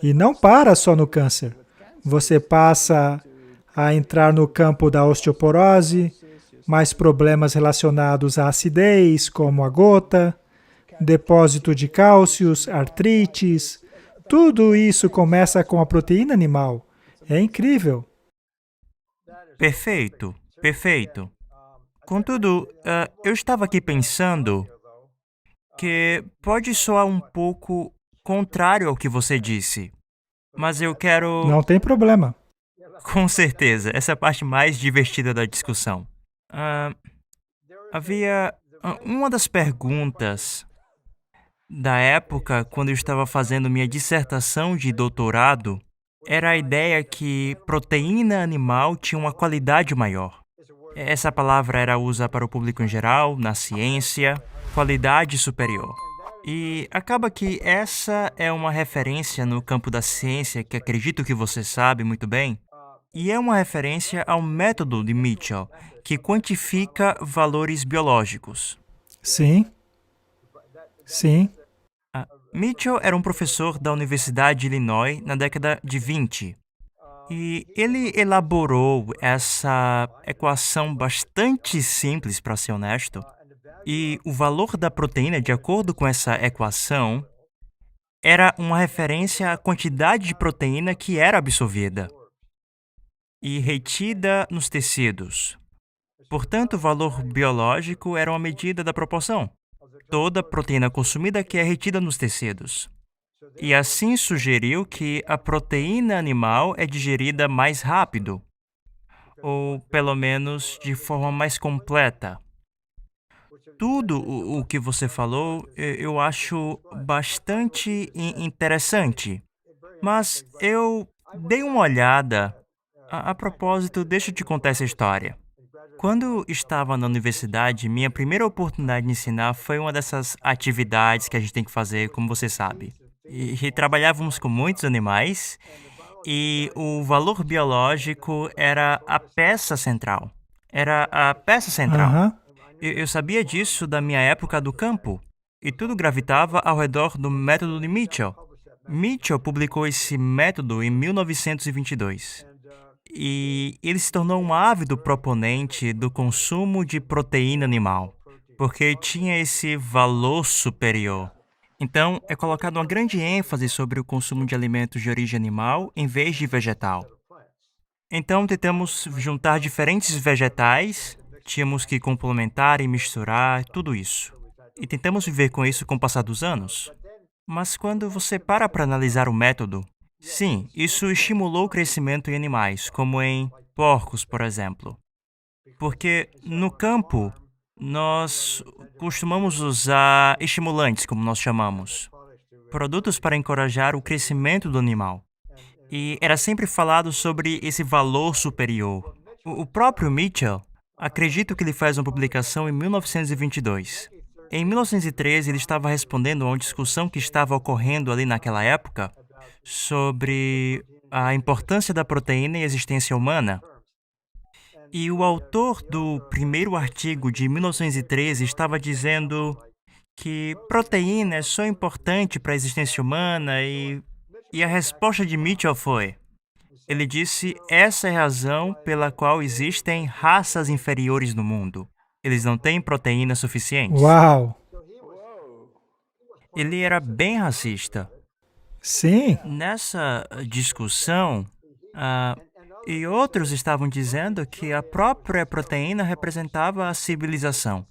E não para só no câncer. Você passa a entrar no campo da osteoporose, mais problemas relacionados à acidez, como a gota, depósito de cálcios, artrites. Tudo isso começa com a proteína animal. É incrível. Perfeito, perfeito. Contudo, eu estava aqui pensando que pode soar um pouco contrário ao que você disse, mas eu quero. Não tem problema. Com certeza, essa é a parte mais divertida da discussão. Havia uma das perguntas da época, quando eu estava fazendo minha dissertação de doutorado, era a ideia que proteína animal tinha uma qualidade maior. Essa palavra era usada para o público em geral, na ciência, qualidade superior. E acaba que essa é uma referência no campo da ciência que acredito que você sabe muito bem, e é uma referência ao método de Mitchell, que quantifica valores biológicos. Sim. Sim. Mitchell era um professor da Universidade de Illinois na década de 20. E ele elaborou essa equação bastante simples, para ser honesto. E o valor da proteína, de acordo com essa equação, era uma referência à quantidade de proteína que era absorvida e retida nos tecidos. Portanto, o valor biológico era uma medida da proporção. Toda proteína consumida que é retida nos tecidos. E assim sugeriu que a proteína animal é digerida mais rápido, ou pelo menos de forma mais completa. Tudo o que você falou eu acho bastante interessante, mas eu dei uma olhada. A propósito, deixa eu te contar essa história. Quando estava na universidade, minha primeira oportunidade de ensinar foi uma dessas atividades que a gente tem que fazer, como você sabe. E trabalhávamos com muitos animais e o valor biológico era a peça central. Era a peça central. Aham. Eu sabia disso da minha época do campo e tudo gravitava ao redor do método de Mitchell. Mitchell publicou esse método em 1922. E ele se tornou um ávido proponente do consumo de proteína animal, porque tinha esse valor superior. Então, é colocado uma grande ênfase sobre o consumo de alimentos de origem animal em vez de vegetal. Então, tentamos juntar diferentes vegetais, tínhamos que complementar e misturar tudo isso. E tentamos viver com isso com o passar dos anos. Mas quando você para analisar o método, sim, isso estimulou o crescimento em animais, como em porcos, por exemplo. Porque no campo, nós costumamos usar estimulantes, como nós chamamos, produtos para encorajar o crescimento do animal. E era sempre falado sobre esse valor superior. O próprio Mitchell, acredito que ele faz uma publicação em 1922. Em 1913, ele estava respondendo a uma discussão que estava ocorrendo ali naquela época, sobre a importância da proteína em existência humana. E o autor do primeiro artigo de 1913 estava dizendo que proteína é só importante para a existência humana e a resposta de Mitchell foi: ele disse, essa é a razão pela qual existem raças inferiores no mundo. Eles não têm proteínas suficientes. Uau! Ele era bem racista. Sim. Nessa discussão, e outros estavam dizendo que a própria proteína representava a civilização.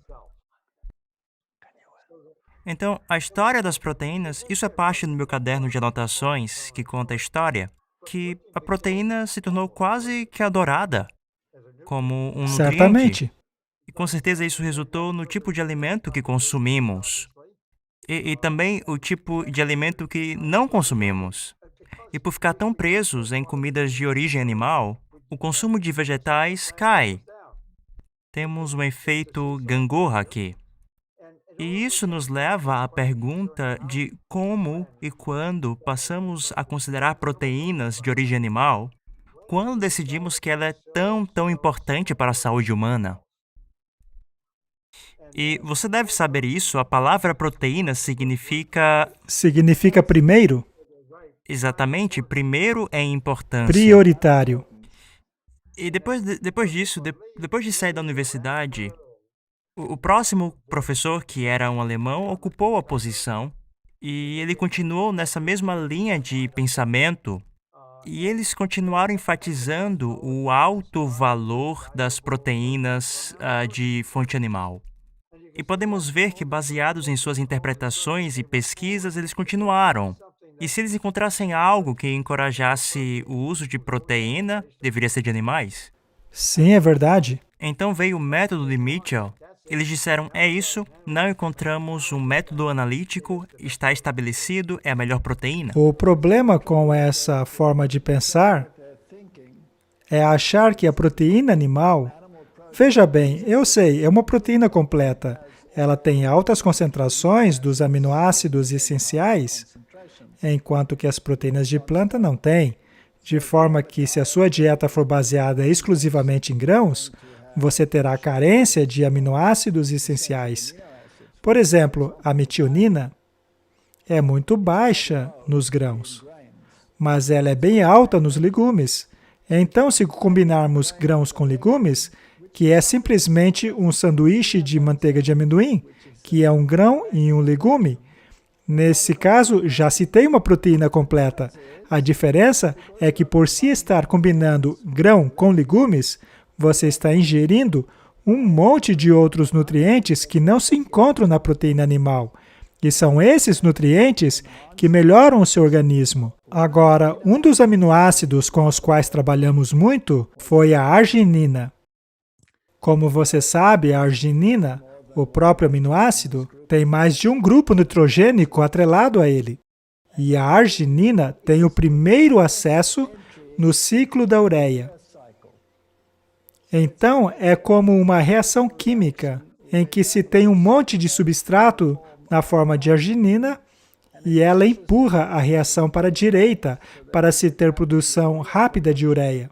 Então, a história das proteínas, isso é parte do meu caderno de anotações que conta a história, que a proteína se tornou quase que adorada como um nutriente. Certamente. E com certeza isso resultou no tipo de alimento que consumimos. E também o tipo de alimento que não consumimos. E por ficar tão presos em comidas de origem animal, o consumo de vegetais cai. Temos um efeito gangorra aqui. E isso nos leva à pergunta de como e quando passamos a considerar proteínas de origem animal, quando decidimos que ela é tão importante para a saúde humana. E você deve saber isso, a palavra proteína significa Significa primeiro, exatamente primeiro em importância. prioritário. E depois de sair da universidade, o próximo professor, que era um alemão, ocupou a posição e ele continuou nessa mesma linha de pensamento e eles continuaram enfatizando o alto valor das proteínas de fonte animal. E podemos ver que, baseados em suas interpretações e pesquisas, eles continuaram. E se eles encontrassem algo que encorajasse o uso de proteína, deveria ser de animais? Sim, é verdade. Então veio o método de Mitchell. Eles disseram, é isso, não encontramos um método analítico, está estabelecido, é a melhor proteína. O problema com essa forma de pensar é achar que a proteína animal... Veja bem, eu sei, é uma proteína completa. Ela tem altas concentrações dos aminoácidos essenciais, enquanto que as proteínas de planta não têm. De forma que, se a sua dieta for baseada exclusivamente em grãos, você terá carência de aminoácidos essenciais. Por exemplo, a metionina é muito baixa nos grãos, mas ela é bem alta nos legumes. Então, se combinarmos grãos com legumes, que é simplesmente um sanduíche de manteiga de amendoim, que é um grão e um legume, nesse caso, já se tem uma proteína completa. A diferença é que, por se estar combinando grão com legumes, você está ingerindo um monte de outros nutrientes que não se encontram na proteína animal. E são esses nutrientes que melhoram o seu organismo. Agora, um dos aminoácidos com os quais trabalhamos muito foi a arginina. Como você sabe, a arginina, o próprio aminoácido, tem mais de um grupo nitrogênico atrelado a ele. E a arginina tem o primeiro acesso no ciclo da ureia. Então, é como uma reação química, em que se tem um monte de substrato na forma de arginina e ela empurra a reação para a direita para se ter produção rápida de ureia.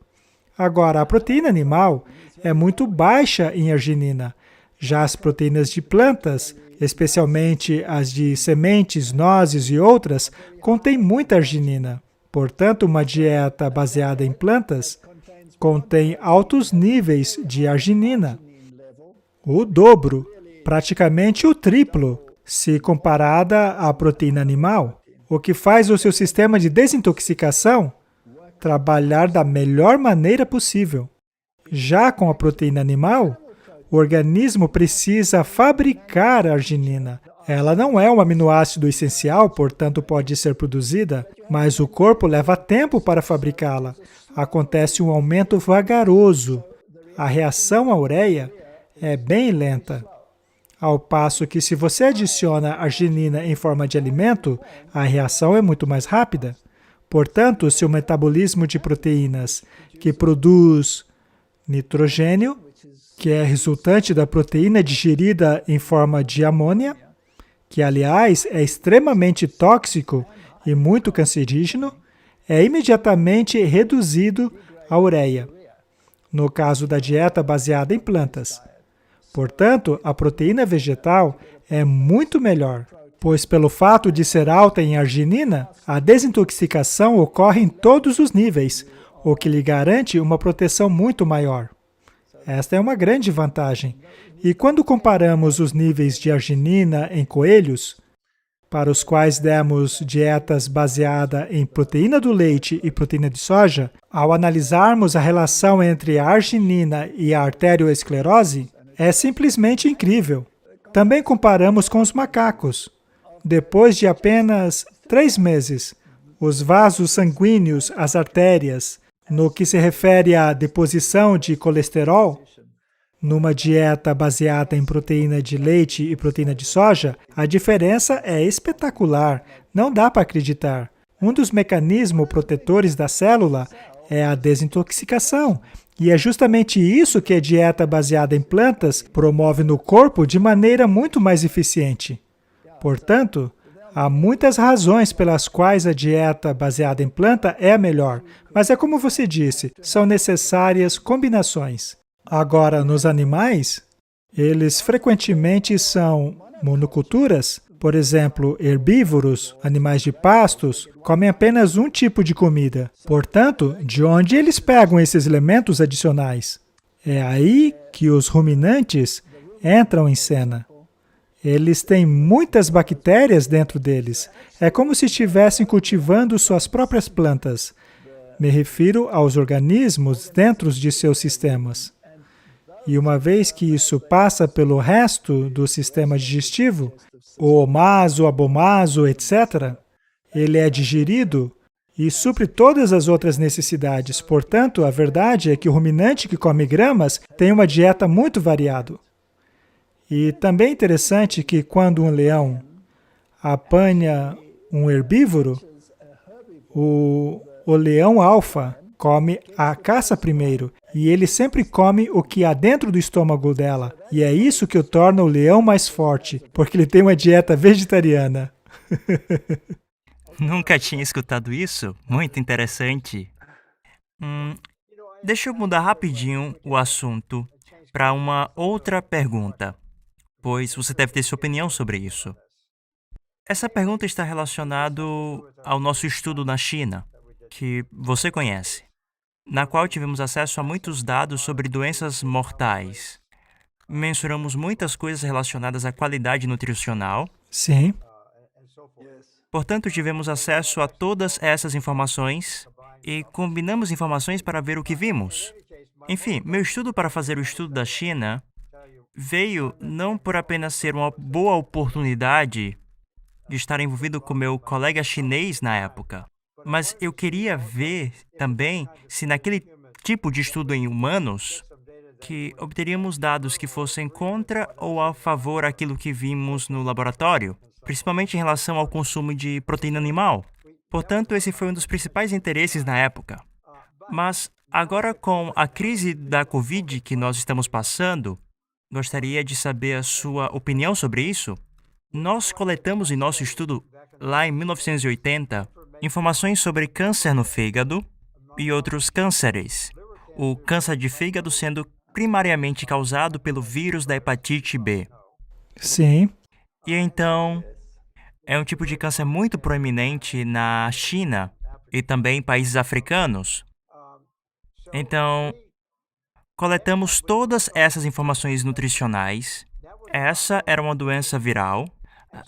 Agora, a proteína animal é muito baixa em arginina. Já as proteínas de plantas, especialmente as de sementes, nozes e outras, contêm muita arginina. Portanto, uma dieta baseada em plantas contém altos níveis de arginina. O dobro, praticamente o triplo, se comparada à proteína animal, o que faz o seu sistema de desintoxicação trabalhar da melhor maneira possível. Já com a proteína animal, o organismo precisa fabricar a arginina. Ela não é um aminoácido essencial, portanto pode ser produzida, mas o corpo leva tempo para fabricá-la. Acontece um aumento vagaroso. A reação à ureia é bem lenta. Ao passo que, se você adiciona arginina em forma de alimento, a reação é muito mais rápida. Portanto, se o metabolismo de proteínas que produz nitrogênio, que é resultante da proteína digerida em forma de amônia, que, aliás, é extremamente tóxico e muito cancerígeno, é imediatamente reduzido à ureia, no caso da dieta baseada em plantas. Portanto, a proteína vegetal é muito melhor, pois pelo fato de ser alta em arginina, a desintoxicação ocorre em todos os níveis, o que lhe garante uma proteção muito maior. Esta é uma grande vantagem. E quando comparamos os níveis de arginina em coelhos, para os quais demos dietas baseadas em proteína do leite e proteína de soja, ao analisarmos a relação entre a arginina e a arteriosclerose, é simplesmente incrível. Também comparamos com os macacos. depois de apenas 3 meses, os vasos sanguíneos, as artérias, no que se refere à deposição de colesterol, numa dieta baseada em proteína de leite e proteína de soja, a diferença é espetacular, não dá para acreditar. Um dos mecanismos protetores da célula é a desintoxicação, e é justamente isso que a dieta baseada em plantas promove no corpo de maneira muito mais eficiente. Portanto, há muitas razões pelas quais a dieta baseada em planta é a melhor, mas é como você disse, são necessárias combinações. Agora, nos animais, eles frequentemente são monoculturas. Por exemplo, herbívoros, animais de pastos, comem apenas um tipo de comida. Portanto, de onde eles pegam esses elementos adicionais? É aí que os ruminantes entram em cena. Eles têm muitas bactérias dentro deles. É como se estivessem cultivando suas próprias plantas. Me refiro aos organismos dentro de seus sistemas. E uma vez que isso passa pelo resto do sistema digestivo, o omaso, abomaso, etc., ele é digerido e supre todas as outras necessidades. Portanto, a verdade é que o ruminante que come gramas tem uma dieta muito variada. E também é interessante que quando um leão apanha um herbívoro, o leão alfa come a caça primeiro, e ele sempre come o que há dentro do estômago dela. E é isso que o torna o leão mais forte, porque ele tem uma dieta vegetariana. Nunca tinha escutado isso? Muito interessante. Deixa eu mudar rapidinho o assunto para uma outra pergunta, pois você deve ter sua opinião sobre isso. Essa pergunta está relacionada ao nosso estudo na China, que você conhece, na qual tivemos acesso a muitos dados sobre doenças mortais. Mensuramos muitas coisas relacionadas à qualidade nutricional. Sim. Portanto, tivemos acesso a todas essas informações e combinamos informações para ver o que vimos. Enfim, meu estudo para fazer o estudo da China veio não por apenas ser uma boa oportunidade de estar envolvido com meu colega chinês na época, mas eu queria ver também se naquele tipo de estudo em humanos que obteríamos dados que fossem contra ou a favor daquilo que vimos no laboratório, principalmente em relação ao consumo de proteína animal. Portanto, esse foi um dos principais interesses na época. Mas agora, com a crise da Covid que nós estamos passando, gostaria de saber a sua opinião sobre isso. Nós coletamos em nosso estudo, lá em 1980, informações sobre câncer no fígado e outros cânceres. O câncer de fígado sendo primariamente causado pelo vírus da hepatite B. Sim. E então, é um tipo de câncer muito proeminente na China e também em países africanos. Então, coletamos todas essas informações nutricionais. Essa era uma doença viral.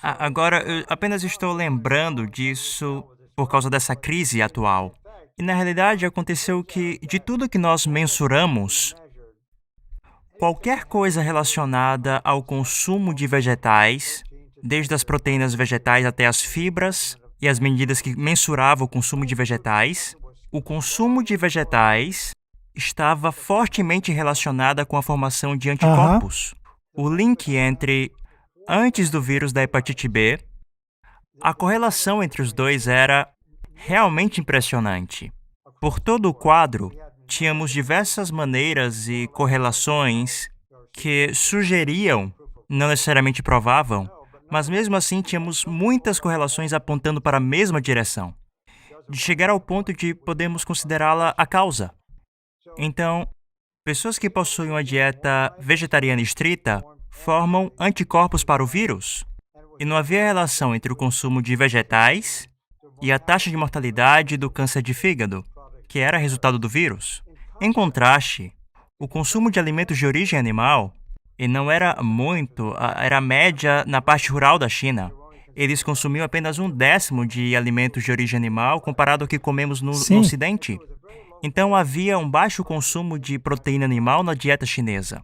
Agora, eu apenas estou lembrando disso por causa dessa crise atual. E, na realidade, aconteceu que, de tudo que nós mensuramos, qualquer coisa relacionada ao consumo de vegetais, desde as proteínas vegetais até as fibras e as medidas que mensuravam o consumo de vegetais, o consumo de vegetais estava fortemente relacionada com a formação de anticorpos. O link entre antes do vírus da hepatite B, a correlação entre os dois era realmente impressionante. Por todo o quadro, tínhamos diversas maneiras e correlações que sugeriam, não necessariamente provavam, mas mesmo assim tínhamos muitas correlações apontando para a mesma direção, de chegar ao ponto de podermos considerá-la a causa. Então, pessoas que possuem uma dieta vegetariana estrita formam anticorpos para o vírus, e não havia relação entre o consumo de vegetais e a taxa de mortalidade do câncer de fígado, que era resultado do vírus. Em contraste, o consumo de alimentos de origem animal, e não era muito, era a média na parte rural da China. Eles consumiam apenas 1/10 de alimentos de origem animal comparado ao que comemos no Ocidente. Então havia um baixo consumo de proteína animal na dieta chinesa.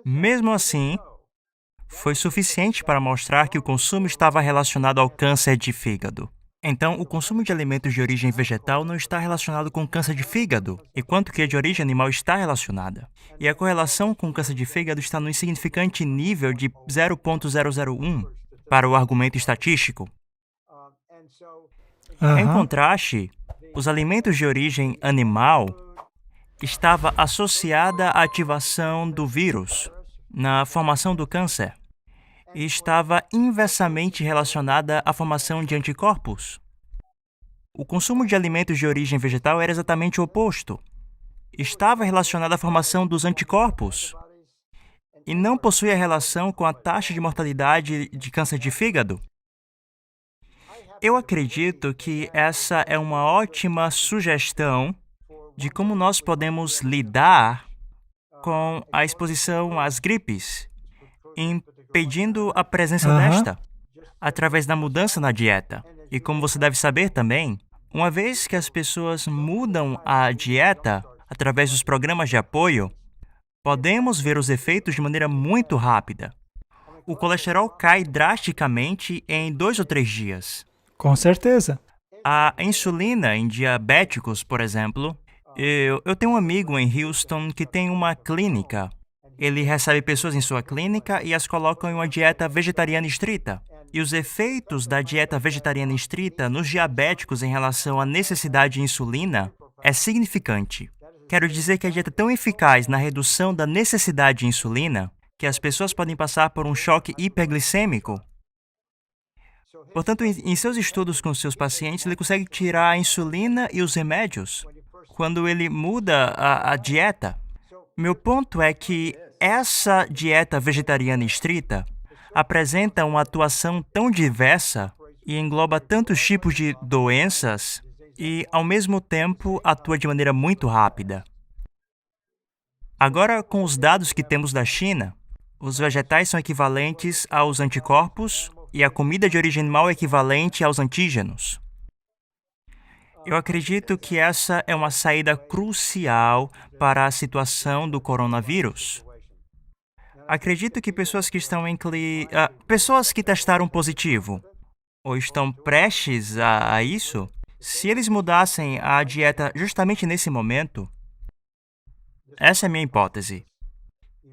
Mesmo assim, foi suficiente para mostrar que o consumo estava relacionado ao câncer de fígado. Então, o consumo de alimentos de origem vegetal não está relacionado com câncer de fígado, enquanto que a de origem animal está relacionada. E a correlação com o câncer de fígado está no insignificante nível de 0,001 para o argumento estatístico. Em Aham. contraste, os alimentos de origem animal estava associada à ativação do vírus na formação do câncer e estava inversamente relacionada à formação de anticorpos. O consumo de alimentos de origem vegetal era exatamente o oposto. Estava relacionado à formação dos anticorpos e não possuía relação com a taxa de mortalidade de câncer de fígado. Eu acredito que essa é uma ótima sugestão de como nós podemos lidar com a exposição às gripes, impedindo a presença Aham. desta, através da mudança na dieta. E como você deve saber também, uma vez que as pessoas mudam a dieta através dos programas de apoio, podemos ver os efeitos de maneira muito rápida. O colesterol cai drasticamente em 2 ou 3 dias. Com certeza. A insulina em diabéticos, por exemplo, eu tenho um amigo em Houston que tem uma clínica. Ele recebe pessoas em sua clínica e as colocam em uma dieta vegetariana estrita. E os efeitos da dieta vegetariana estrita nos diabéticos em relação à necessidade de insulina é significante. Quero dizer que a dieta é tão eficaz na redução da necessidade de insulina que as pessoas podem passar por um choque hiperglicêmico. Portanto, em seus estudos com seus pacientes, ele consegue tirar a insulina e os remédios quando ele muda a dieta. Meu ponto é que essa dieta vegetariana estrita apresenta uma atuação tão diversa e engloba tantos tipos de doenças e, ao mesmo tempo, atua de maneira muito rápida. Agora, com os dados que temos da China, os vegetais são equivalentes aos anticorpos e a comida de origem animal é equivalente aos antígenos. Eu acredito que essa é uma saída crucial para a situação do coronavírus. Acredito que pessoas que estão pessoas que testaram positivo ou estão prestes a isso, se eles mudassem a dieta justamente nesse momento, essa é a minha hipótese.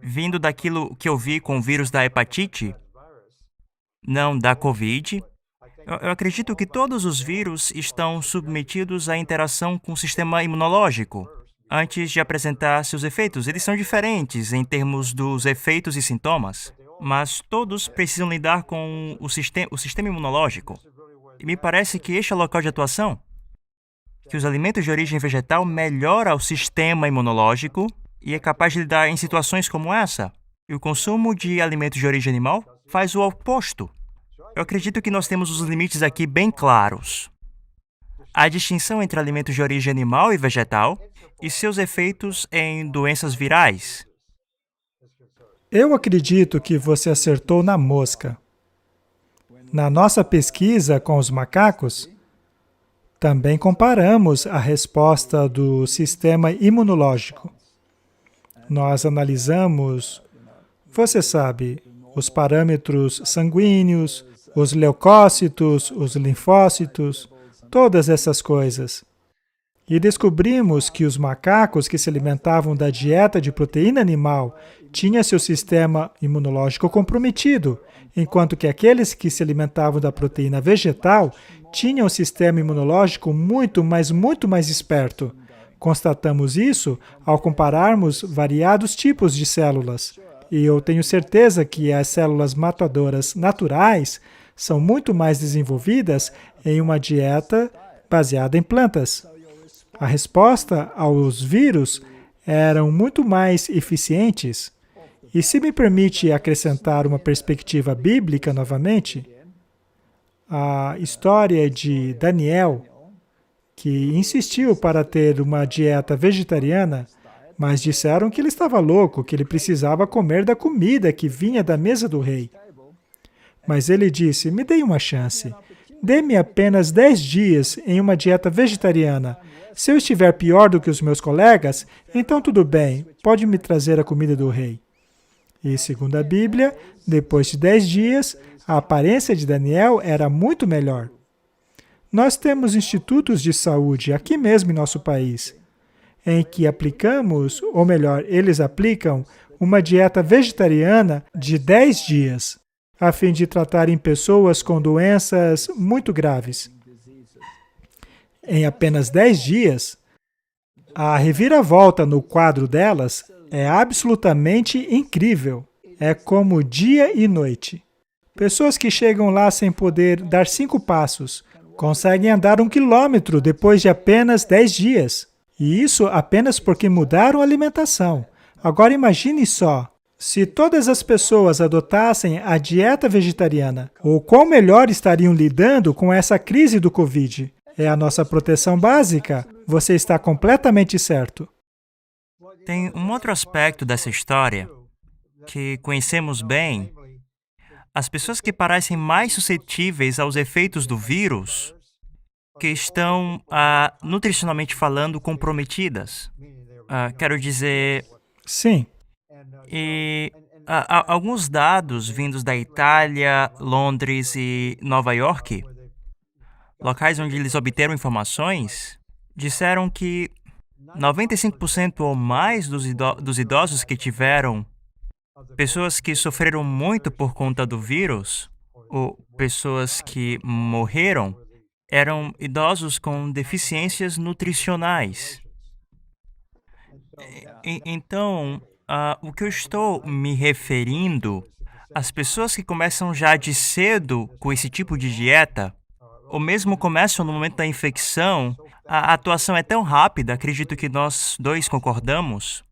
Vindo daquilo que eu vi com o vírus da hepatite, não da Covid, eu acredito que todos os vírus estão submetidos à interação com o sistema imunológico. Antes de apresentar seus efeitos, eles são diferentes em termos dos efeitos e sintomas, mas todos precisam lidar com o sistema imunológico. E me parece que este é o local de atuação, que os alimentos de origem vegetal melhoram o sistema imunológico e é capaz de lidar em situações como essa. E o consumo de alimentos de origem animal faz o oposto. Eu acredito que nós temos os limites aqui bem claros. A distinção entre alimentos de origem animal e vegetal e seus efeitos em doenças virais. Eu acredito que você acertou na mosca. Na nossa pesquisa com os macacos, também comparamos a resposta do sistema imunológico. Nós analisamos, você sabe, os parâmetros sanguíneos, os leucócitos, os linfócitos, todas essas coisas. E descobrimos que os macacos que se alimentavam da dieta de proteína animal tinham seu sistema imunológico comprometido, enquanto que aqueles que se alimentavam da proteína vegetal tinham o sistema imunológico muito mais esperto. Constatamos isso ao compararmos variados tipos de células. E eu tenho certeza que as células matadoras naturais são muito mais desenvolvidas em uma dieta baseada em plantas. A resposta aos vírus eram muito mais eficientes. E se me permite acrescentar uma perspectiva bíblica novamente, a história de Daniel, que insistiu para ter uma dieta vegetariana, mas disseram que ele estava louco, que ele precisava comer da comida que vinha da mesa do rei. Mas ele disse, me dê uma chance. Dê-me apenas 10 dias em uma dieta vegetariana. Se eu estiver pior do que os meus colegas, então tudo bem, pode me trazer a comida do rei. E, segundo a Bíblia, depois de 10 dias, a aparência de Daniel era muito melhor. Nós temos institutos de saúde aqui mesmo em nosso país, em que aplicamos, ou melhor, eles aplicam, uma dieta vegetariana de 10 dias, a fim de tratarem pessoas com doenças muito graves. Em apenas 10 dias, a reviravolta no quadro delas é absolutamente incrível. É como dia e noite. Pessoas que chegam lá sem poder dar 5 passos, conseguem andar 1 quilômetro depois de apenas 10 dias. E isso apenas porque mudaram a alimentação. Agora imagine só, se todas as pessoas adotassem a dieta vegetariana, o quão melhor estariam lidando com essa crise do Covid. É a nossa proteção básica. Você está completamente certo. Tem um outro aspecto dessa história que conhecemos bem. As pessoas que parecem mais suscetíveis aos efeitos do vírus, que estão, nutricionalmente falando, comprometidas. Quero dizer, Sim, alguns dados vindos da Itália, Londres e Nova York, locais onde eles obteram informações, disseram que 95% ou mais dos idosos que tiveram, pessoas que sofreram muito por conta do vírus, ou pessoas que morreram, eram idosos com deficiências nutricionais. Então, o que eu estou me referindo, as pessoas que começam já de cedo com esse tipo de dieta, ou mesmo começam no momento da infecção, a atuação é tão rápida, acredito que nós dois concordamos,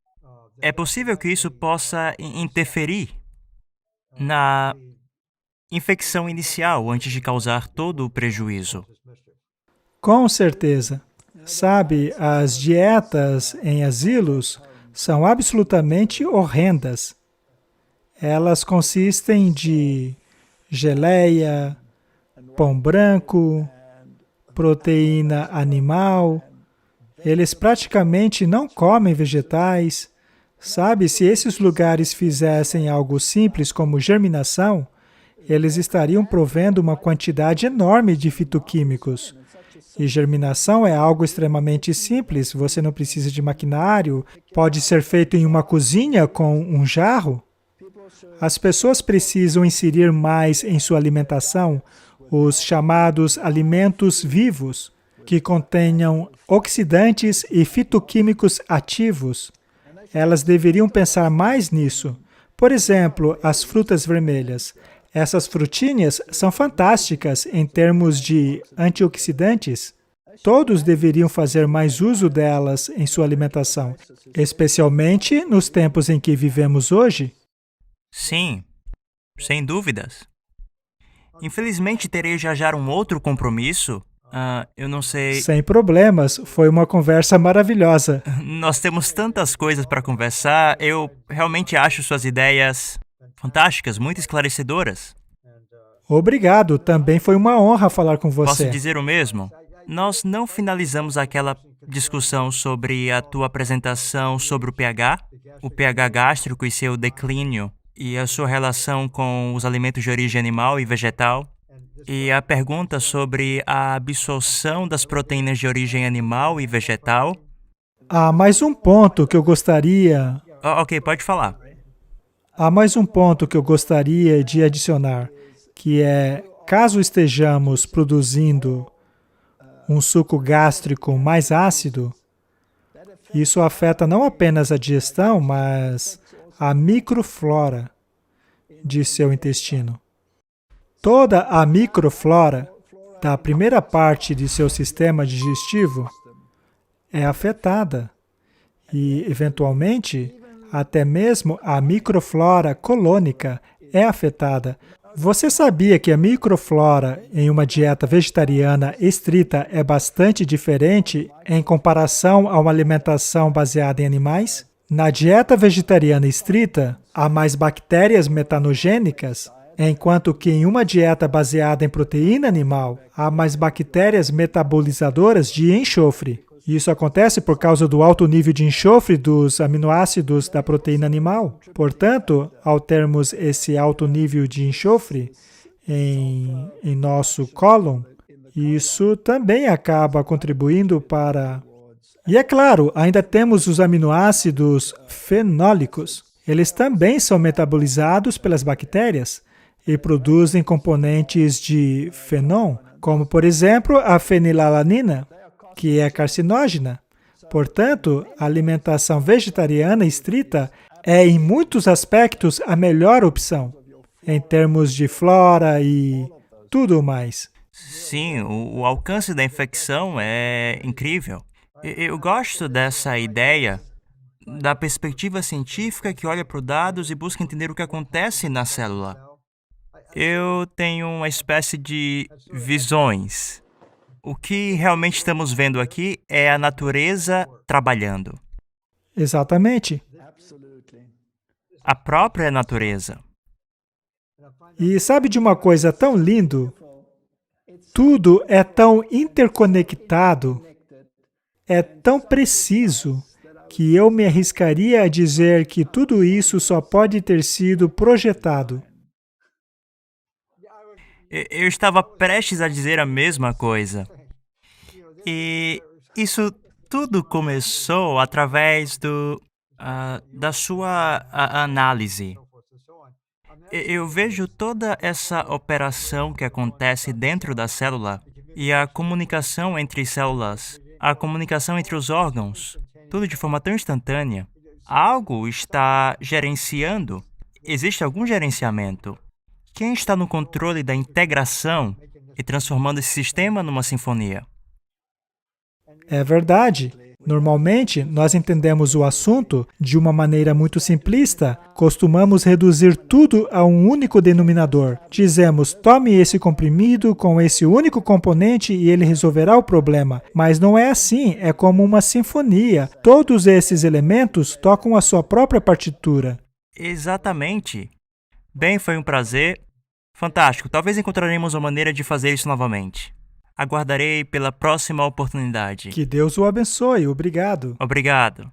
é possível que isso possa interferir na infecção inicial antes de causar todo o prejuízo. com certeza. Sabe, as dietas em asilos são absolutamente horrendas. Elas consistem de geleia, pão branco, proteína animal. Eles praticamente não comem vegetais. Sabe, se esses lugares fizessem algo simples como germinação, eles estariam provendo uma quantidade enorme de fitoquímicos. E germinação é algo extremamente simples, você não precisa de maquinário, pode ser feito em uma cozinha com um jarro. As pessoas precisam inserir mais em sua alimentação os chamados alimentos vivos, que contenham oxidantes e fitoquímicos ativos. Elas deveriam pensar mais nisso. Por exemplo, as frutas vermelhas. Essas frutinhas são fantásticas em termos de antioxidantes. Todos deveriam fazer mais uso delas em sua alimentação, especialmente nos tempos em que vivemos hoje. Sim, sem dúvidas. Infelizmente, terei já um outro compromisso. Eu não sei. Sem problemas, foi uma conversa maravilhosa. Nós temos tantas coisas para conversar. Eu realmente acho suas ideias fantásticas, muito esclarecedoras. Obrigado, também foi uma honra falar com Posso você. dizer o mesmo? Nós não finalizamos aquela discussão sobre a tua apresentação sobre o pH gástrico e seu declínio, e a sua relação com os alimentos de origem animal e vegetal, e a pergunta sobre a absorção das proteínas de origem animal e vegetal. Há mais um ponto que eu gostaria... Ok, pode falar. Há mais um ponto que eu gostaria de adicionar, que é, caso estejamos produzindo um suco gástrico mais ácido, isso afeta não apenas a digestão, mas a microflora de seu intestino. Toda a microflora da primeira parte de seu sistema digestivo é afetada e, eventualmente, até mesmo a microflora colônica é afetada. Você sabia que a microflora em uma dieta vegetariana estrita é bastante diferente em comparação a uma alimentação baseada em animais? Na dieta vegetariana estrita, há mais bactérias metanogênicas, enquanto que em uma dieta baseada em proteína animal, há mais bactérias metabolizadoras de enxofre. Isso acontece por causa do alto nível de enxofre dos aminoácidos da proteína animal. Portanto, ao termos esse alto nível de enxofre em nosso cólon, isso também acaba contribuindo para... E é claro, ainda temos os aminoácidos fenólicos. Eles também são metabolizados pelas bactérias e produzem componentes de fenol, como, por exemplo, a fenilalanina, que é carcinógena. Portanto, a alimentação vegetariana estrita é, em muitos aspectos, a melhor opção, em termos de flora e tudo mais. Sim, o alcance da infecção é incrível. Eu gosto dessa ideia da perspectiva científica que olha para os dados e busca entender o que acontece na célula. Eu tenho uma espécie de visões. O que realmente estamos vendo aqui é a natureza trabalhando. Exatamente. A própria natureza. E sabe de uma coisa tão lindo? Tudo é tão interconectado, é tão preciso, que eu me arriscaria a dizer que tudo isso só pode ter sido projetado. Eu estava prestes a dizer a mesma coisa. E isso tudo começou através da sua análise. Eu vejo toda essa operação que acontece dentro da célula e a comunicação entre células, a comunicação entre os órgãos, tudo de forma tão instantânea. Algo está gerenciando. Existe algum gerenciamento. Quem está no controle da integração e transformando esse sistema numa sinfonia? É verdade. Normalmente, nós entendemos o assunto de uma maneira muito simplista. Costumamos reduzir tudo a um único denominador. Dizemos, tome esse comprimido com esse único componente e ele resolverá o problema. Mas não é assim, é como uma sinfonia. Todos esses elementos tocam a sua própria partitura. Exatamente. Bem, foi um prazer. Fantástico. Talvez encontraremos uma maneira de fazer isso novamente. Aguardarei pela próxima oportunidade. Que Deus o abençoe. Obrigado. Obrigado.